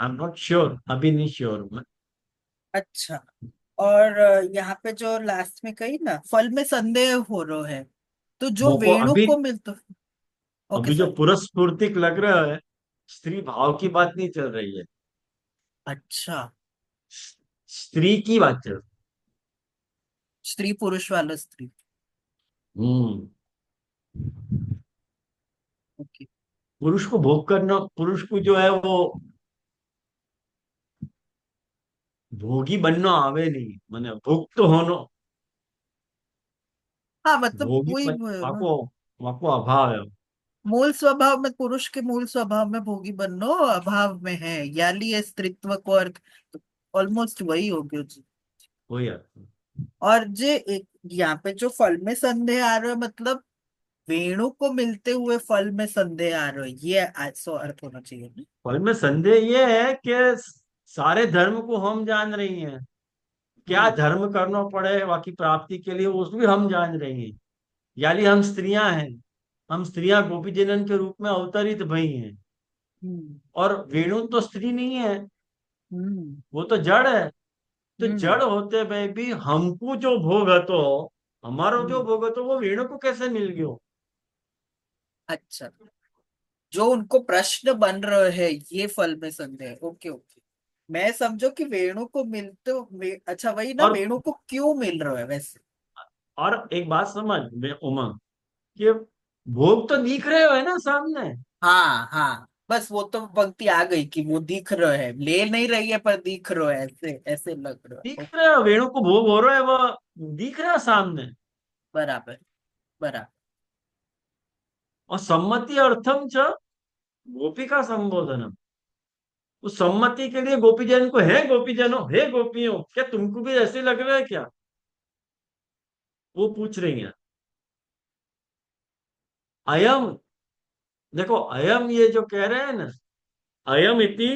आई एम नॉट श्योर, अभी नहीं श्योर हूं मैं। अच्छा। और यहाँ पे जो लास्ट में कही ना, फल में संदेह हो रहा है, तो जो मोको वेणु अभी, को मिलता। ओके अभी जो सर। पुरस्फूर्तिक लग रहा है, स्त्री भाव की बात नहीं चल रही है, अच्छा। स्त्री की बात चल रही स्त्री पुरुष वाला स्त्री। है। हम्म। ओके। पुरुष को भोग करना, पुरुष को जो है वो भोगी बनना आवे नहीं, माने भुक्त तो होनो, हाँ मतलब भोगी वही बन, वो है ना। वाको, वाको अभाव है। मूल स्वभाव में, पुरुष के मूल स्वभाव में भोगी बनना अभाव में है, याली ये स्त्रीत्व को अर्थ। ऑलमोस्ट वही हो गया जी। वही अर्थ है। और जे एक यहाँ पे जो फल में संदेह आ रहा है, मतलब वेणु को मिलते हुए फल में संदेह आ रहा है, ये सो अर्थ होना चाहिए ना। फल में संदेह ये है कि सारे धर्म को हम जान रही हैं, क्या हम्म। धर्म करना पड़े बाकी प्राप्ति के लिए उस भी हम जान रही हैं। यानी हम स्त्रियां हैं, हम स्त्रियां गोपी जनन के रूप में अवतरित भई हैं। हम्म। और वेणु तो स्त्री नहीं है, हम्म। वो तो जड़ है। तो जड़ होते हुए भी हमको जो भोग हतो, हमारो जो हम्म, भोग हतो वो वेणु को कैसे मिल गयो? अच्छा, जो उनको प्रश्न बन रहे हैं ये फल में संदेह, ओके ओके। मैं समझो कि वेणु को अच्छा वही ना, और वेणु को क्यों मिल रहा है वैसे। और एक बात समझ उमंग, कि भोग तो दिख रहे हो है ना सामने। हाँ हाँ, बस वो तो पंक्ति आ गई कि वो दिख रहा है, ले नहीं रही है पर दिख रहा है, ऐसे ऐसे लग रहा है। दिख रहे हो, वेणु को भोग हो रहा है, वो दिख रहा है सामने। बराबर बराबर। और सम्मति अर्थम च गोपिका संबोधनम। उस सम्मति के लिए गोपीजन को, है गोपीजनों, हे गोपियों, क्या तुमको भी ऐसे लग रहा है क्या? वो पूछ रही हैं। अयम, देखो अयम ये जो कह रहे हैं ना, अयम इति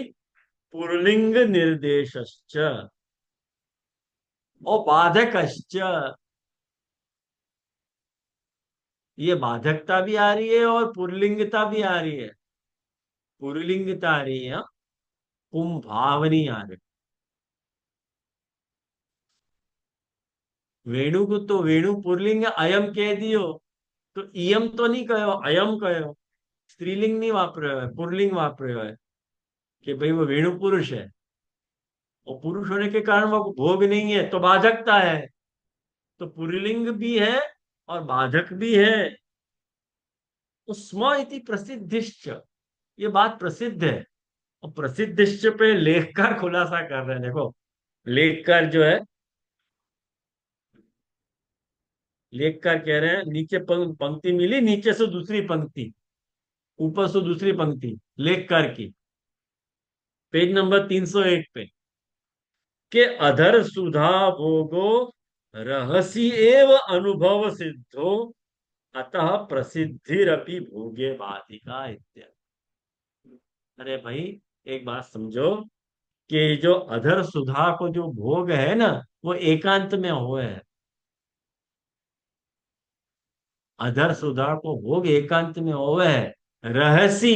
पुल्लिंग निर्देशश्च और बाधकश्च, ये बाधकता भी आ रही है और पुल्लिंगता भी आ रही है। पुल्लिंगता आ रही है, पुम भावनी आ रही। वेणु को तो वेणु पुल्लिंग अयम कह दियो, तो इयम तो नहीं कहो, अयम कहो। स्त्रीलिंग नहीं वापरे है, पुल्लिंग वापरे है, कि भाई वो वेणु पुरुष है, और पुरुष होने के कारण वो भोग नहीं है तो बाधकता है। तो पुल्लिंग भी है और बाधक भी है। तो स्म इति प्रसिद्धिश्च, ये बात प्रसिद्ध है। और प्रसिद्धिश्च पे लेखकार खुलासा कर रहे हैं, देखो लेखकार जो है, लेखकार कह रहे हैं, नीचे पंक्ति मिली, नीचे से दूसरी पंक्ति, ऊपर से दूसरी पंक्ति लेखकार की, पेज नंबर 301 पे, के अधर सुधा भोगो रहसी एव अनुभव सिद्धो अतः प्रसिद्धिरपि भोगे बाधिका इत्यादि। अरे भाई, एक बात समझो, कि जो अधर सुधा को जो भोग है ना, वो एकांत में हुए है। अधर सुधा को भोग एकांत में हुए है, रहसी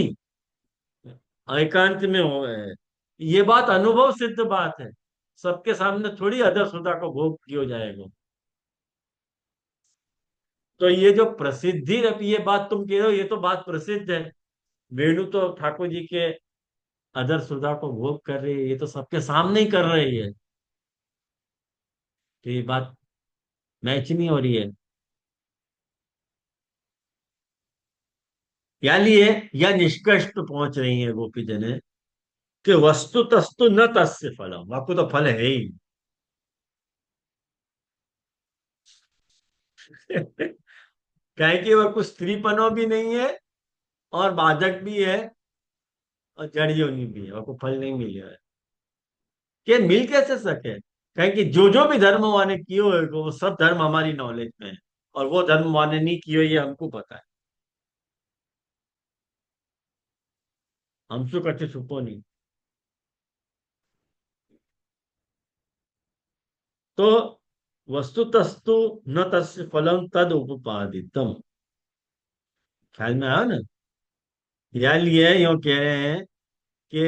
एकांत में हुए है। ये बात अनुभव सिद्ध बात है, सबके सामने थोड़ी अधर सुधा को भोग किया जाएगा। तो ये जो प्रसिद्धि, ये बात तुम कह रहे हो, ये तो बात प्रसिद्ध है। वेणु तो ठाकुर जी के अधर सुधा को भोग कर रही है, ये तो सबके सामने ही कर रही है। तो ये बात मैच नहीं हो रही है। या लिए या निष्कर्ष पे पहुंच रही है गोपी जने, कि वस्तु तस्तु न तस्य फलम, वाकु तो फल है ही नहीं। क्या कि वह कुछ स्त्रीपनो भी नहीं है, और बाधक भी है, और जड़ योनि भी है, वह को फल नहीं मिला है। कि मिल कैसे सके? कहें कि जो भी धर्म माने कियो है, वो सब धर्म हमारी नॉलेज में है, और वो धर्म माने नहीं कियो, ये हमको पता है। हमसे कच्चे छुपो नहीं। तो वस्तु तस्तु न तस्य फलम तद उपपादितम, ख्याल में आया ना? या लिए यो कह रहे हैं कि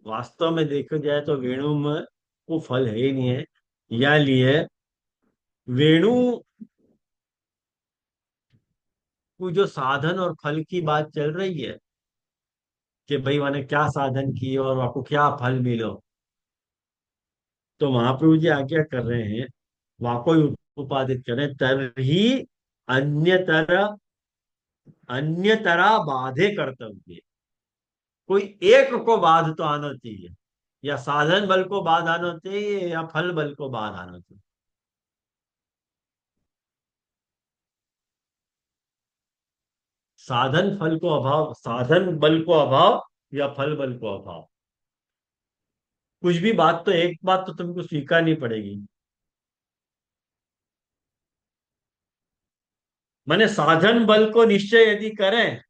वास्तव में देखा जाए तो वेणु में को फल है ही नहीं है। या लिए वेणु को जो साधन और फल की बात चल रही है, कि भाई मैंने क्या साधन किए और आपको क्या फल मिलो, तो महाप्रभु जी आज्ञा कर रहे हैं, वाको उपादित करें तभी अन्यतर अन्यतरा बाधे कर्तव्य। कोई एक को बाध तो आना चाहिए, या साधन बल को बाध आना चाहिए, या फल बल को बाध आना चाहिए। साधन फल को अभाव, साधन बल को अभाव, या फल बल को अभाव, कुछ भी बात, तो एक बात तो तुमको स्वीकारनी पड़ेगी। माने साधन बल को निश्चय यदि करें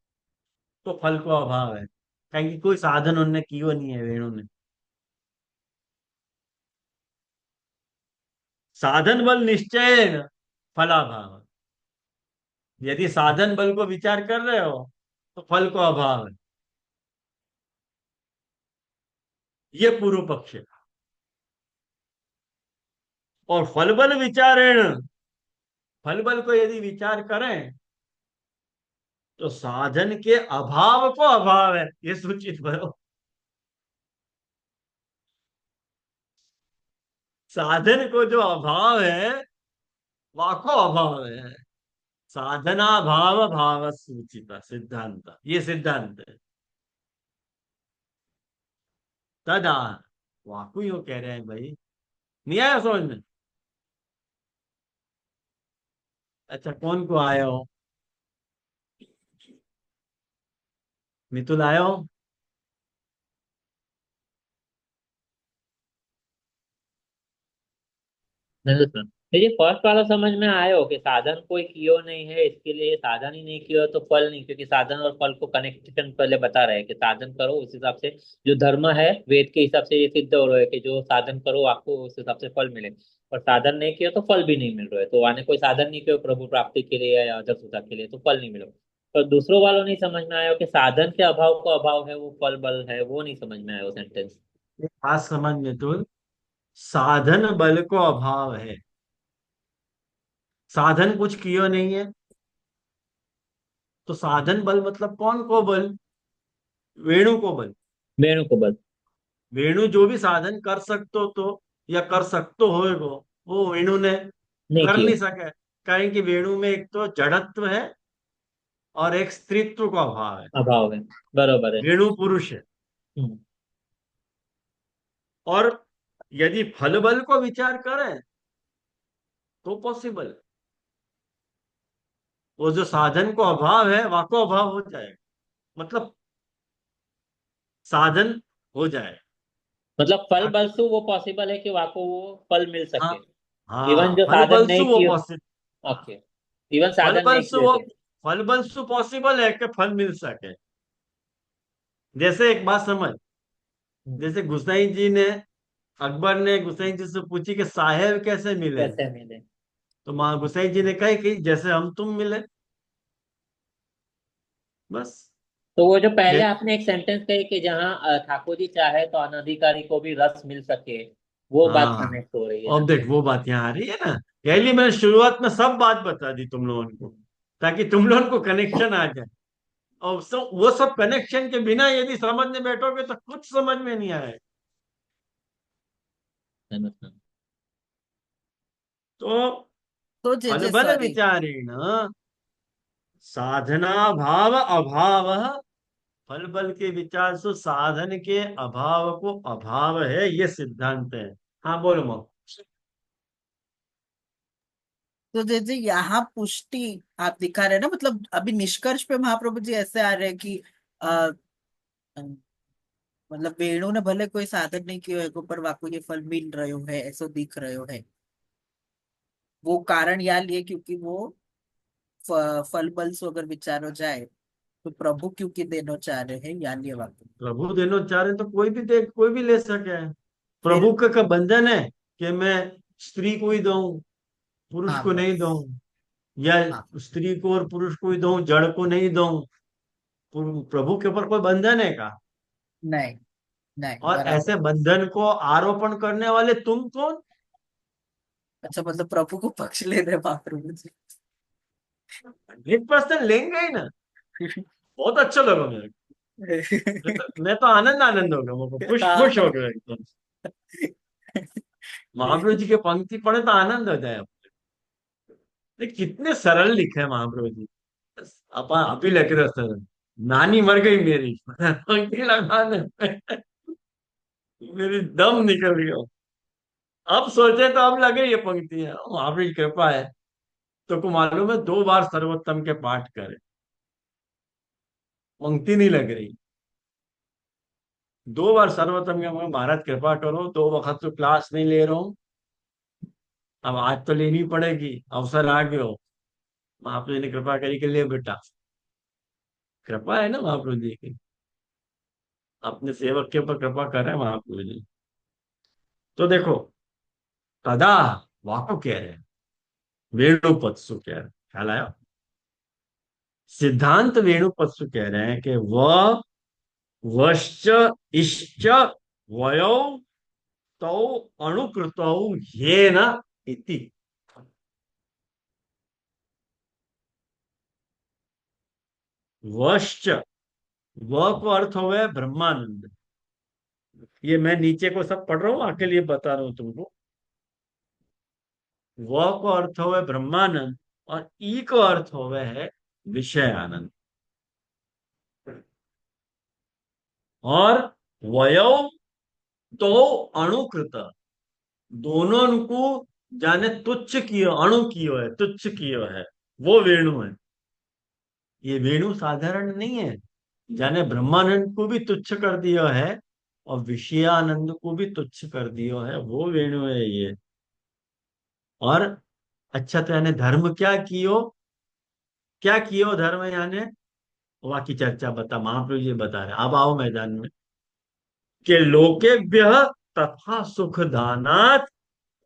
तो फल को अभाव है, क्योंकि कोई साधन उनने कियो नहीं है वेणु ने। साधन बल निश्चय न फलाभाव, यदि साधन बल को विचार कर रहे हो तो फल को अभाव है। ये पूर्व पक्ष है। और फल बल विचारेण, फल बल को यदि विचार करें तो साधन के अभाव को अभाव है ये सूचित करो। साधन को जो अभाव है वाको अभाव है। साधना भाव भाव सूचित सिद्धांत, ये सिद्धांत है। तदा वाकु यो कह रहे हैं भाई, नहीं आया समझ में? अच्छा कौन को आया हो? मितुल आया हो? नहीं सुन, ये फर्स्ट वाला समझ में आयो कि साधन कोई कियो नहीं है, इसके लिए साधन ही नहीं किया तो फल नहीं, क्योंकि साधन और फल को कनेक्शन पहले बता रहे हैं कि साधन करो उस हिसाब से जो धर्म है वेद के हिसाब से ये सिद्ध हो रहा है कि जो साधन करो आपको उस हिसाब से फल मिले, और साधन नहीं किया तो फल भी नहीं मिल रहा है। तो आने कोई साधन नहीं किया प्रभु प्राप्ति के लिए या अदर सुधा के लिए तो फल नहीं मिला। पर दूसरों वालों नहीं समझ में आया कि साधन के अभाव को अभाव है, वो फल बल है, वो नहीं समझ में आया वो सेंटेंस। ये खास समझ मितुल, साधन बल को अभाव है। साधन कुछ कियो नहीं है तो साधन बल मतलब कौन को बल? वेणु को बल। वेणु को बल वेणु जो भी साधन कर सकते तो या कर सकते होएगो वो वेणु ने नहीं कर किया, नहीं सके। कारण कि वेणु में एक तो जड़त्व है और एक स्त्रीत्व का अभाव है। अभाव है, बरोबर है। वेणु पुरुष है। हम्म। और यदि फल बल को विचार करें तो पॉसिबल, वो जो साधन को अभाव है वाको अभाव हो जाएगा, मतलब साधन हो जाए। मतलब फल बलसु वो पॉसिबल है कि वाको वो फल मिल हाँ सके, इवन हाँ, जो फल साधन बल नहीं से वो किए। पॉसिबल, ओके, इवन फल साधन बल नहीं से किए वो, थे। फल बल से पॉसिबल है कि फल मिल सके। जैसे एक बात समझ, जैसे गुसाई जी ने, अकबर ने गुसाई जी से पूछी कि साहेब कैसे मिले, कैसे मिले। तो मां गुसाई जी ने कहा कि जैसे हम तुम मिले, बस। तो वो जो पहले ये आपने एक सेंटेंस कही कि जहाँ ठाकुर जी चाहे तो अनधिकारी को भी रस मिल सके, वो बात हाँ, कनेक्ट हो रही है अब ना। देख वो बात यहाँ आ रही है ना। यही लिए मैंने शुरुआत में सब बात बता दी तुम लोगों को, ताकि तुम लोगों को कनेक्शन आ जाए। और वो सब कनेक्शन के बिना यदि समझने बैठोगे तो कुछ समझ में नहीं आए। समझना। तो तो जे फल जे बल सॉरी, विचारेण साधना भाव अभाव, फल बल के विचार से साधन के अभाव को अभाव है ये सिद्धांत है। हाँ बोलो मो। तो जे यहाँ पुष्टि आप दिखा रहे हैं ना, मतलब अभी निष्कर्ष पे महाप्रभु जी ऐसे आ रहे हैं कि आ, मतलब वेणु ने भले कोई साधन नहीं कियो है पर वाको ये फल मिल रहे है ऐसो दिख रहे है। वो कारण या लिए क्योंकि वो फल बल से अगर विचारो जाए तो प्रभु क्योंकि देनो चाह रहे हैं या लिए वाको। प्रभु देनो चाह रहे तो कोई भी दे, कोई भी ले सके। फिर प्रभु का बंधन है कि मैं स्त्री को ही दूं, पुरुष हाँ को नहीं दूं, बस, या हाँ स्त्री को और पुरुष को ही दूं, जड़ को नहीं दूं। प्रभु के ऊपर कोई बंधन है का? नहीं, नहीं और बराबर। ऐसे बंधन को आरोपण करने वाले तुम कौन? अच्छा मतलब प्रभु को पक्ष ले रहे महाप्रभु जी। 100% लेंगे ही ना। बहुत अच्छा लगा मेरे को। मैं तो आनंद आनंद हो गया, मेरे को खुश खुश हो हाँ। गया एकदम। महाप्रभु जी के पंक्ति पढ़े तो आनंद हो जाए। ये कितने सरल लिखे हैं महाप्रभु जी। अपा आप ही लग रहे सर, नानी मर गई मेरी पंक्ति लगाने में। मेरी दम निकल गया। अब सोचे तो अब लगे ये पंक्तियां महाप्रभु की कृपा है। तो को मालूम है 2 बार सर्वोत्तम के पाठ करे, पंक्ति नहीं लग रही। 2 बार सर्वोत्तम के, मगर महाराज कृपा करो 2 वक्त तो क्लास नहीं ले रहा हूँ, अब आज तो लेनी पड़ेगी, अवसर आ गयो। महाप्रभु जी ने कृपा करी के लिए बेटा, कृपा है ना महाप्रभु जी की, अपने सेवक के ऊपर कृपा कर रहे हैं महाप्रभु जी। तो देखो, तदा वाको कह रहे हैं, वेणुपत्सु कह रहे हैं, ख्याल आया? सिद्धांत वेणुपत्सु कह रहे हैं कि वह वश्च इश्च वयो तौ अणुकृतौ ये न इति। वश्च, व को अर्थ हो गया ब्रह्मानंद। ये मैं नीचे को सब पढ़ रहा हूँ, आपके लिए बता रहा हूं तुमको। व को अर्थ हो गया ब्रह्मानंद, और ई को अर्थ हो गया है विषय आनंद। और वयो तो अणुकृत, दोनों को जाने तुच्छ कियो, अणु कियो है, तुच्छ कियो है, वो वेणु है। ये वेणु साधारण नहीं है, जाने ब्रह्मानंद को भी तुच्छ कर दिया है और विषयानंद को भी तुच्छ कर दिया है, वो वेणु है ये। और अच्छा, तो यानी धर्म क्या कियो, क्या कियो धर्म यानी, वहां की चर्चा बता, महाप्रभु जी बता रहे, अब आओ मैदान में। कि लोकेभ्य तथा सुख दानात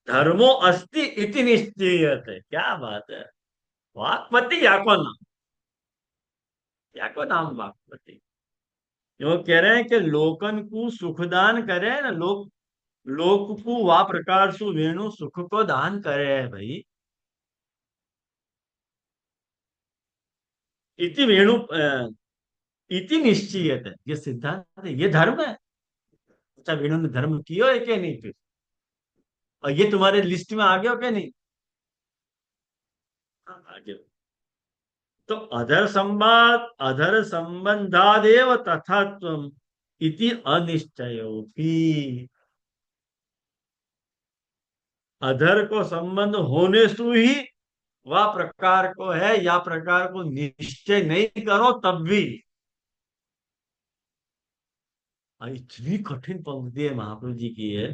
धर्मो अस्ति इति निश्चयते। क्या बात है, वाक्पति याको नाम वाक्पति। जो कह रहे हैं कि लोकन को सुखदान करे ना, लोक को वा प्रकार सु वेणु सुख को दान करे है भाई। इति वेणु इति निश्चयत है, ये सिद्धांत है, ये धर्म है। अच्छा, वेणु ने धर्म किया है क्या नहीं फिर, और ये तुम्हारे लिस्ट में आ गया हो क्या नहीं। हाँ, आ गया। तो अधर संबंधादेव तथात्वम इति अनिश्चयोपि। अधर को संबंध होने से ही वह प्रकार को है, या प्रकार को निश्चय नहीं करो तब भी। इतनी कठिन पंक्ति है महाप्रभु जी की है,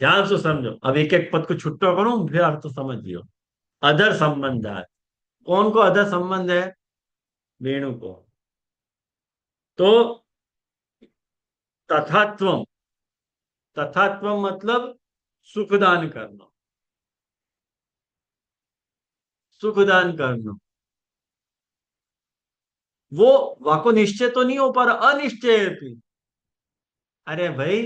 ध्यान से समझो। अब एक एक पद को छुट्टा करो, फिर अर्थ समझियो। अधर संबंध है, कौन को अधर संबंध है, वेणु को। तो तथात्व, तथात्व मतलब सुखदान करना, सुखदान करना। वो वाको निश्चय तो नहीं हो पर अनिश्चय भी। अरे भाई,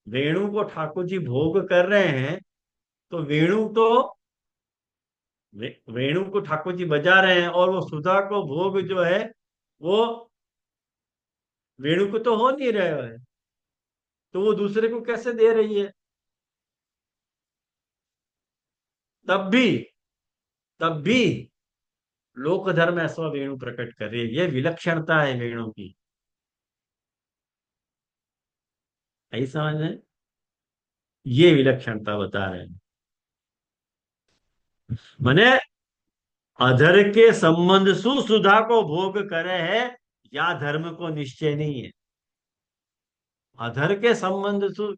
वेणु को ठाकुर जी भोग कर रहे हैं, तो वेणु तो वेणु को ठाकुर जी बजा रहे हैं, और वो सुधा को भोग जो है वो वेणु को तो हो नहीं रहा है, तो वो दूसरे को कैसे दे रही है। तब भी, तब भी लोक धर्म ऐसा वेणु प्रकट कर रही है, ये विलक्षणता है वेणु की। यही समझ में, ये विलक्षणता बता रहे हैं। माने अधर के संबंध सुधा को भोग करे है, या धर्म को निश्चय नहीं है। अधर के संबंध सु,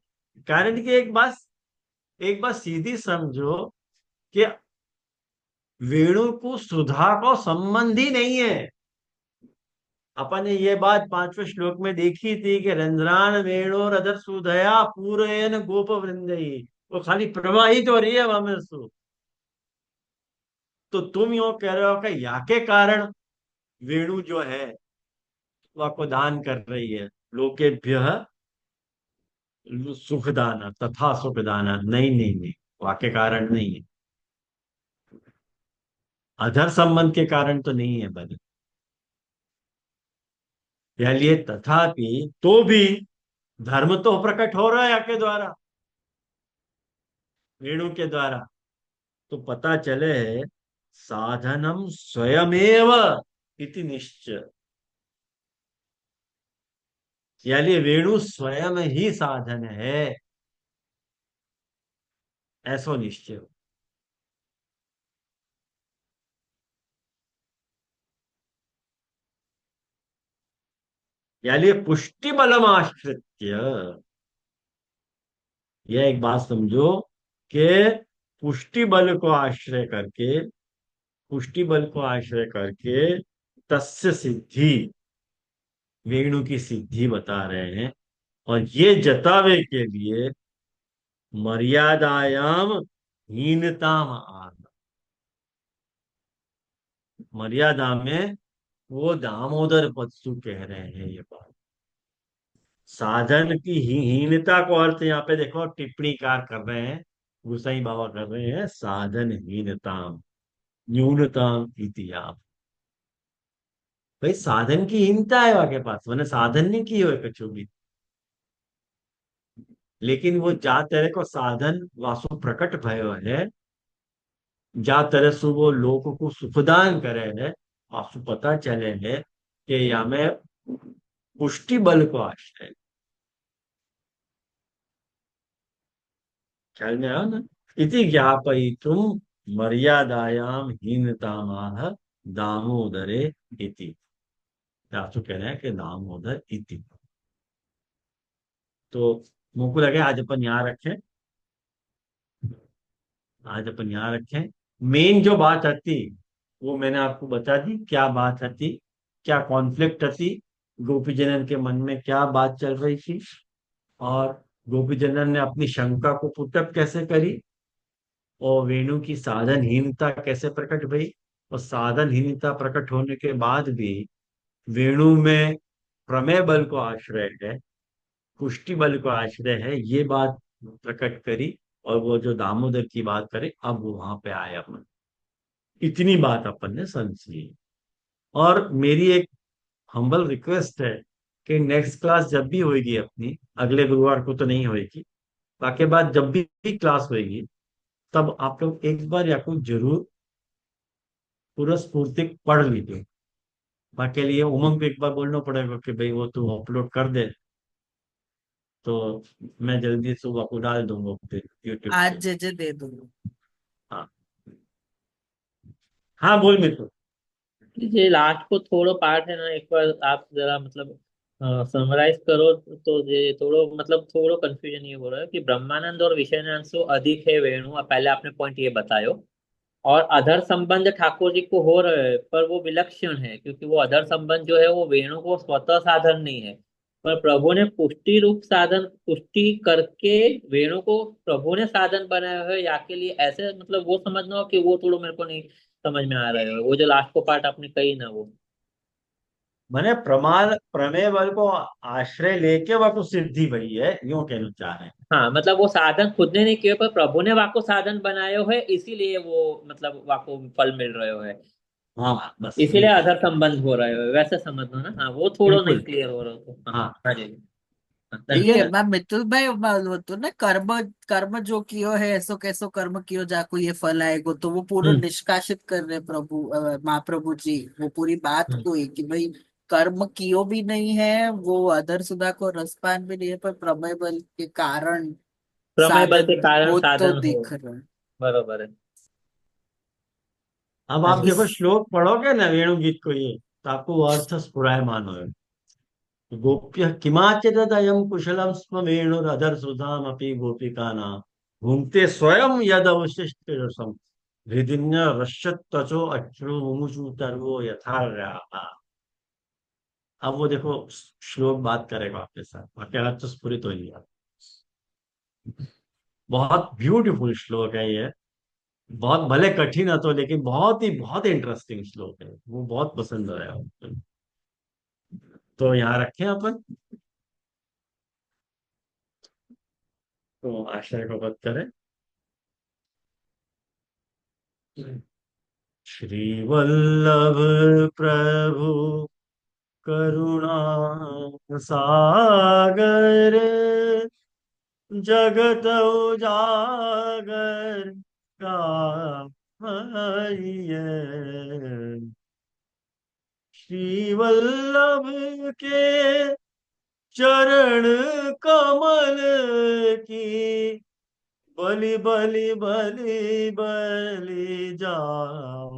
कारण की एक बात सीधी समझो कि वेणु को सुधा को संबंध ही नहीं है। अपन ने ये बात पांचवें श्लोक में देखी थी कि रंध्रान वेणु रधर सुधया पूरयन गोप वृंदई, वो खाली प्रवाहित हो रही है वहां में सु। तो तुम यो कह रहे हो कि या के कारण वेणु जो है वह को दान कर रही है, लोकेभ्य सुखदाना तथा सुखदाना, नहीं नहीं नहीं, वाक्य कारण नहीं है, अधर संबंध के कारण तो नहीं है बल। लिए तथापि तो भी धर्म तो प्रकट हो रहा है आपके द्वारा, वेणु के द्वारा। तो पता चले साधनम स्वयमेव इति निश्चय, यानी वेणु स्वयं ही साधन है, ऐसो निश्चय। यानी पुष्टि बलम आश्रित्य, यह एक बात समझो कि पुष्टि बल को आश्रय करके, पुष्टि बल को आश्रय करके तस्य सिद्धि, वेणु की सिद्धि बता रहे हैं। और ये जतावे के लिए मर्यादायाम हीनताम आना, मर्यादा में वो दामोदर पदसु कह रहे हैं ये बात। साधन की हीनता को अर्थ यहाँ पे देखो टिप्पणीकार कर रहे हैं गोसाई बाबा कर रहे हैं साधनहीनताम न्यूनताम इति आप। भाई साधन की हीनता है वाके पास, मैंने साधन नहीं की हो कछु भी। लेकिन वो जा तेरे को साधन वासु प्रकट भयो है, जा तरह से वो लोगों को सुखदान करे है, आपको पता चले है कि या में पुष्टि बल को आश्रय। ख्याल में आया ना। इति ज्ञापयितुम मर्यादायाम हीनतामाह दामोदरे इति। आपको कह रहे हैं कि दामोदर इति। तो मुझको लगे आज अपन यहाँ रखें, आज अपन यहाँ रखें। मेन जो बात आती वो मैंने आपको बता दी, क्या बात आती, क्या कॉन्फ्लिक्ट आती, गोपी जनन के मन में क्या बात चल रही थी, और गोपी जनन ने अपनी शंका को पुटअप कैसे करी, और वेणु की साधनहीनता कैसे प्रकट भई, और साधनहीनता प्रकट होने के बाद भी वेणु में प्रमेय बल को आश्रय है, पुष्टि बल को आश्रय है, ये बात प्रकट करी। और वो जो दामोदर की बात करे, अब वो वहां पे आए अपन। इतनी बात अपन ने समझी। और मेरी एक हम्बल रिक्वेस्ट है कि नेक्स्ट क्लास जब भी होगी अपनी, अगले गुरुवार को तो नहीं होगी, बाकी बाद जब भी क्लास होगी, तब आप लोग एक बार या कुछ जरूर पूरा स्फूर्तिक पढ़ लीजिए। बाकी लिए उमंग को एक बार बोलना पड़ेगा कि भाई वो तू अपलोड कर दे, तो मैं जल्दी से वो आपको डाल दूंगा फिर यूट्यूब आज पे। जे दे दूंगा। हाँ, हाँ बोल मित्र। ये लास्ट को थोड़ो पार्ट है ना, एक बार आप जरा मतलब समराइज करो। तो ये थोड़ो मतलब थोड़ो कंफ्यूजन ये हो रहा है कि ब्रह्मानंद और विषयानंद से अधिक है वेणु, और पहले आपने पॉइंट ये बतायो। और अधर संबंध ठाकुर जी को हो रहे हैं, पर वो विलक्षण है, क्योंकि वो अधर संबंध जो है वो वेणु को स्वतः साधन नहीं है, पर प्रभु ने पुष्टि रूप साधन पुष्टि करके वेणु को प्रभु ने साधन बनाया है या के लिए, ऐसे मतलब वो समझना हो कि वो थोड़ा मेरे को नहीं समझ में आ रहा है, वो जो लास्ट को पार्ट आपने कही ना वो। मैंने प्रमाण प्रमेय बल को आश्रय लेके वह कुछ सिद्धि भई है, यूं कहना चाह रहे हैं। हाँ मतलब वो साधन खुद ने नहीं किए, पर प्रभु ने वाको साधन बनाए है, इसीलिए वो मतलब वाको फल मिल रहे है, हाँ बस इसीलिए बिल्कुल। आधार संबंध हो रहा है, वैसे समझ लो ना। हाँ वो थोड़ा नहीं बिल्कुल। क्लियर हो रहा तो हाँ। हाँ हाँ जी। हाँ, ठीक ये है। मैं मितुल भाई वो तो ना कर्म कर्म जो कियो है ऐसो कैसो कर्म कियो जाको ये फल आएगो, तो वो पूरा हम्म निष्कासित कर रहे प्रभु महाप्रभु जी वो पूरी बात हम्म। को ही कि भाई कर्म कियो भी नहीं है, वो अधर सुधा को रसपान भी नहीं है, पर प्रमेय बल के कारण प्रमेय बल के साधन कारण हो तो साधन हो, दिख रहा है। बरोबर है। अब हाँ आप जी। देखो इस श्लोक पढ़ोगे ना वेणु गीत को, ये तो आपको वो अर्थ स्फुरायमान होगा। गोप्य किमाचिदयम कुशलम स्म वेणुरधर सुधामपि गोपिकानां भुंक्ते स्वयं यद अवशिष्ट रसम हृदिन्य रश्यत त्वचो अश्रु मुमुचु तर्वो यथा। अब वो देखो श्लोक बात करेगा आपके साथ, आपके हाथ तो स्फुरित हो गया। बहुत ब्यूटीफुल श्लोक है ये। बहुत भले कठिन है तो, लेकिन बहुत ही इंटरेस्टिंग श्लोक है, वो बहुत पसंद आया मुझको। तो यहाँ रखें अपन, तो आशय को बद करें। श्रीवल्लभ प्रभु करुणा सागर जगत उजागर गाइए। श्री वल्लभ के चरण कमल की बलि बलि बलि बलि जाइए।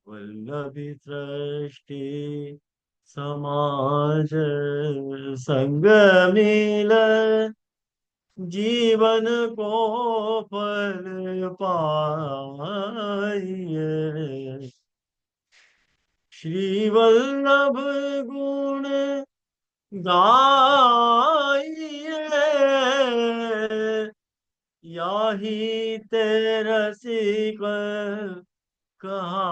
वल्लभी सृष्टि समाज संग मिल जीवन को फल पाइए। श्री वल्लभ गुण गाइए, याही तेरसिक कहाइए।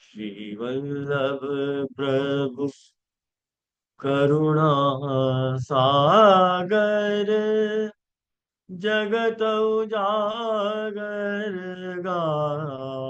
श्री वल्लभ प्रभु करुणा सागर जगत उजागर गारा